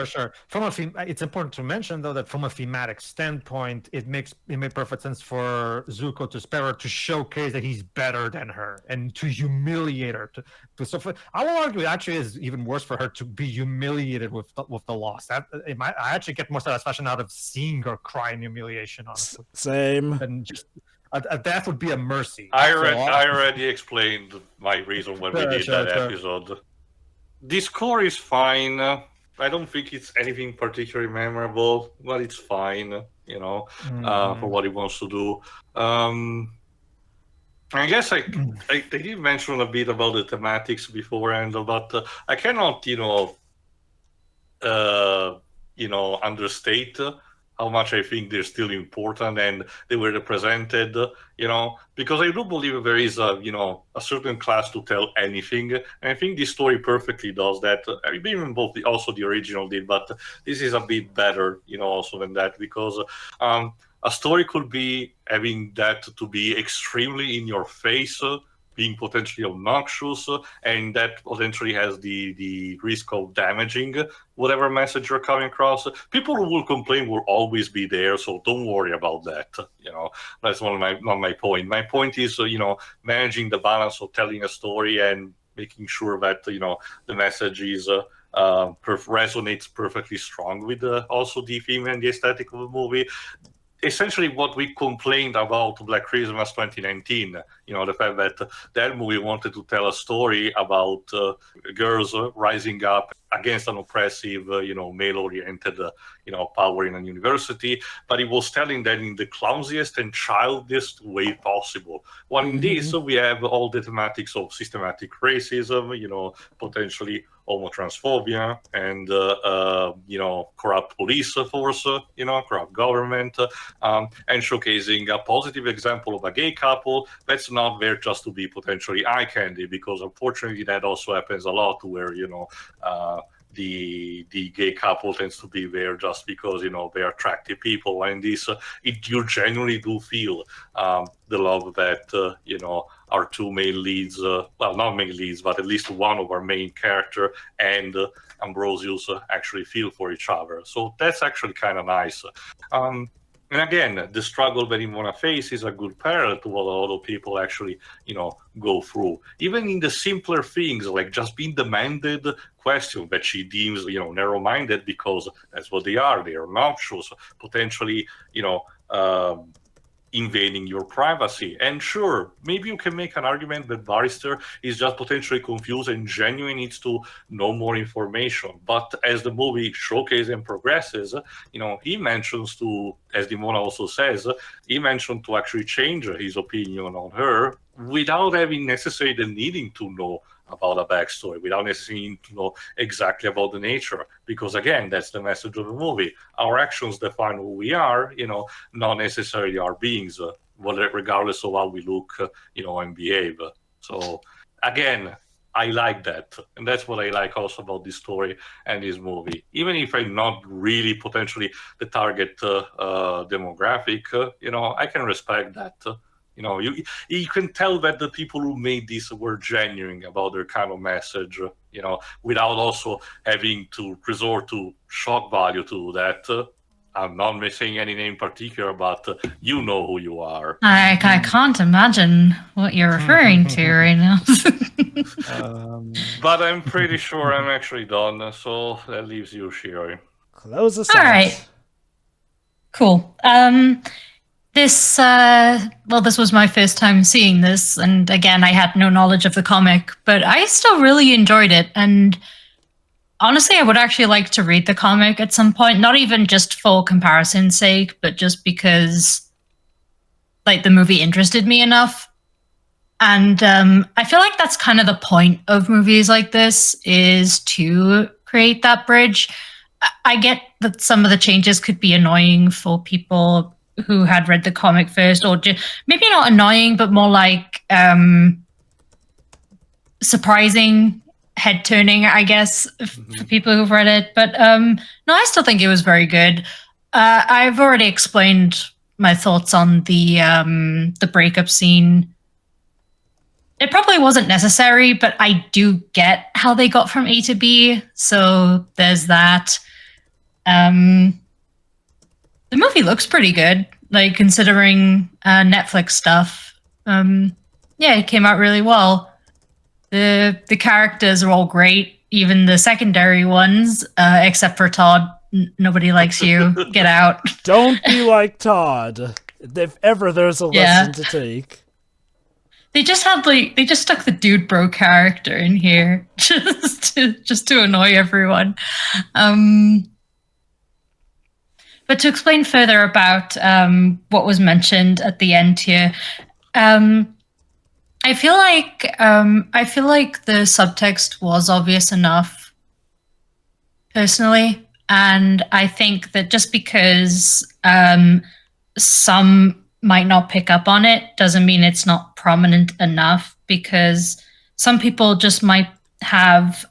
Sure. It's important to mention though that from a thematic standpoint, it made perfect sense for Zuko to spare her, to showcase that he's better than her and to humiliate her. I will argue it actually is even worse for her to be humiliated with the loss. I actually get more satisfaction out of seeing her cry in humiliation, honestly. Same. And just a death would be a mercy. I already explained my reason when we did that episode. The score is fine. I don't think it's anything particularly memorable, but it's fine, for what he wants to do. I guess I did mention a bit about the thematics beforehand, but I cannot, understate how much I think they're still important and they were represented, because I do believe there is a certain class to tell anything. And I think this story perfectly does that. Even also the original did, but this is a bit better, also than that, because a story could be having that to be extremely in your face, being potentially obnoxious, and that potentially has the risk of damaging whatever message you're coming across. People who will complain will always be there, so don't worry about that. That's not my point. My point is, managing the balance of telling a story and making sure that the message is resonates perfectly strong with also the theme and the aesthetic of the movie. Essentially what we complained about Black Christmas 2019, the fact that that movie wanted to tell a story about girls rising up against an oppressive, male-oriented, power in a university, but it was telling that in the clumsiest and childiest way possible. While in this, we have all the thematics of systematic racism, potentially homotransphobia, and corrupt police force, corrupt government, and showcasing a positive example of a gay couple that's not there just to be potentially eye candy, because unfortunately that also happens a lot, where the gay couple tends to be there just because they're attractive people, and this you genuinely do feel the love that our two main leads, well, not main leads, but at least one of our main character and Ambrosius actually feel for each other. So that's actually kind of nice. And again, the struggle that Nimona face is a good parallel to what a lot of people actually, go through. Even in the simpler things, like just being demanded question that she deems, narrow-minded, because that's what they are. They are obnoxious, potentially, invading your privacy. And sure, maybe you can make an argument that Barrister is just potentially confused and genuinely needs to know more information. But as the movie showcases and progresses, he mentions to, as Nimona also says, he mentioned to actually change his opinion on her without having necessarily the needing to know about a backstory, without necessarily needing to know exactly about the nature. Because again, that's the message of the movie. Our actions define who we are, not necessarily our beings, regardless of how we look, and behave. So again, I like that. And that's what I like also about this story and this movie. Even if I'm not really potentially the target demographic, I can respect that. You can tell that the people who made this were genuine about their kind of message, without also having to resort to shock value to that. I'm not saying any name in particular, but you know who you are. I can't imagine what you're referring to right now. But I'm pretty sure I'm actually done, so that leaves you, Shiri. Close us All out. right. Cool. This was my first time seeing this, and again, I had no knowledge of the comic, but I still really enjoyed it. And honestly, I would actually like to read the comic at some point, not even just for comparison's sake, but just because, like, the movie interested me enough. And I feel like that's kind of the point of movies like this, is to create that bridge. I get that some of the changes could be annoying for people who had read the comic first, or maybe not annoying, but more like surprising, head-turning, I guess, for people who've read it. But no, I still think it was very good. I've already explained my thoughts on the breakup scene. It probably wasn't necessary, but I do get how they got from A to B, so there's that. The movie looks pretty good, like, considering Netflix stuff. It came out really well. The characters are all great, even the secondary ones, except for Todd. Nobody likes you. Get out. Don't be like Todd. If ever there's a lesson to take. They just stuck the dude bro character in here just to annoy everyone. But to explain further about what was mentioned at the end here, I feel like the subtext was obvious enough, personally, and I think that just because some might not pick up on it doesn't mean it's not prominent enough, because some people just might have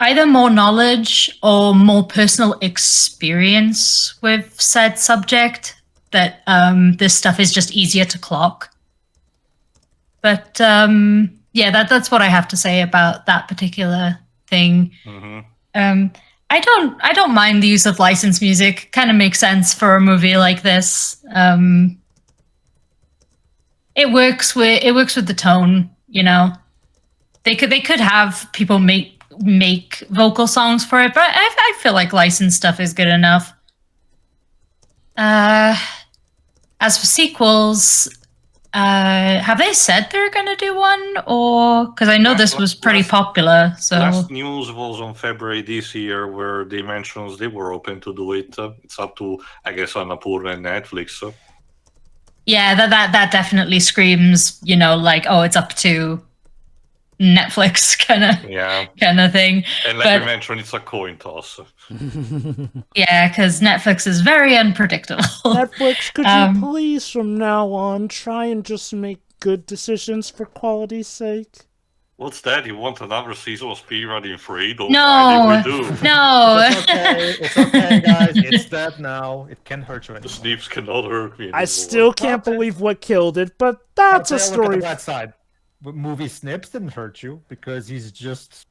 either more knowledge or more personal experience with said subject, that this stuff is just easier to clock. But that's what I have to say about that particular thing. Mm-hmm. I don't mind the use of licensed music. Kind of makes sense for a movie like this. It works with the tone. They could have people make vocal songs for it, but I feel like licensed stuff is good enough. As for sequels, have they said they're gonna do one, or because I know this was pretty popular? So last news was on February this year, where they mentioned they were open to do it. It's up to, I guess, Annapurna and Netflix. Yeah, that definitely screams, like, oh, it's up to Netflix kind of thing. And like we mentioned, it's a coin toss. Yeah, because Netflix is very unpredictable. Netflix, could you please from now on try and just make good decisions for quality's sake? What's that? You want another season of Speedrunning free? Don't No, mind if we do. No. It's okay, guys. It's dead now. It can't hurt you anymore. The Sneeps cannot hurt me anymore. I still can't believe what killed it, but that's a story. Look at that side. But movie Snips didn't hurt you because he's just...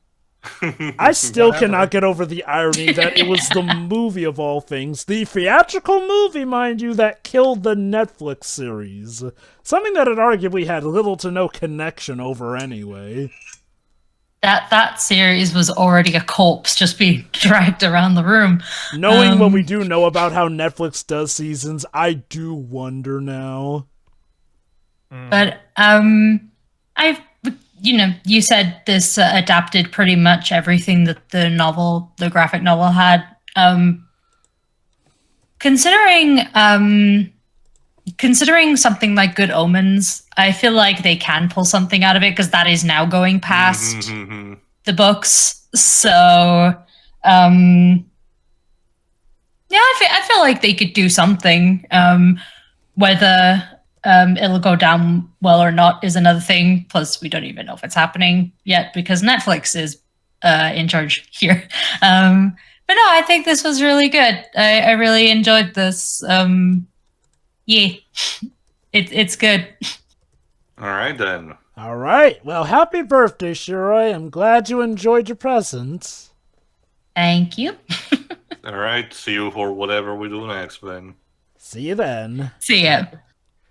I still cannot get over the irony that it was the movie of all things, the theatrical movie, mind you, that killed the Netflix series. Something that it arguably had little to no connection over anyway. That series was already a corpse just being dragged around the room. Knowing what we do know about how Netflix does seasons, I do wonder now. But I've you said this adapted pretty much everything that the graphic novel had. Considering something like Good Omens, I feel like they can pull something out of it because that is now going past the books. So, I feel like they could do something. Whether it'll go down well or not is another thing. Plus, we don't even know if it's happening yet because Netflix is in charge here. But no, I think this was really good. I really enjoyed this. Yeah, it's good. All right, then. All right. Well, happy birthday, Shiroi. I'm glad you enjoyed your presents. Thank you. All right, see you for whatever we do next, then. See you then. See ya.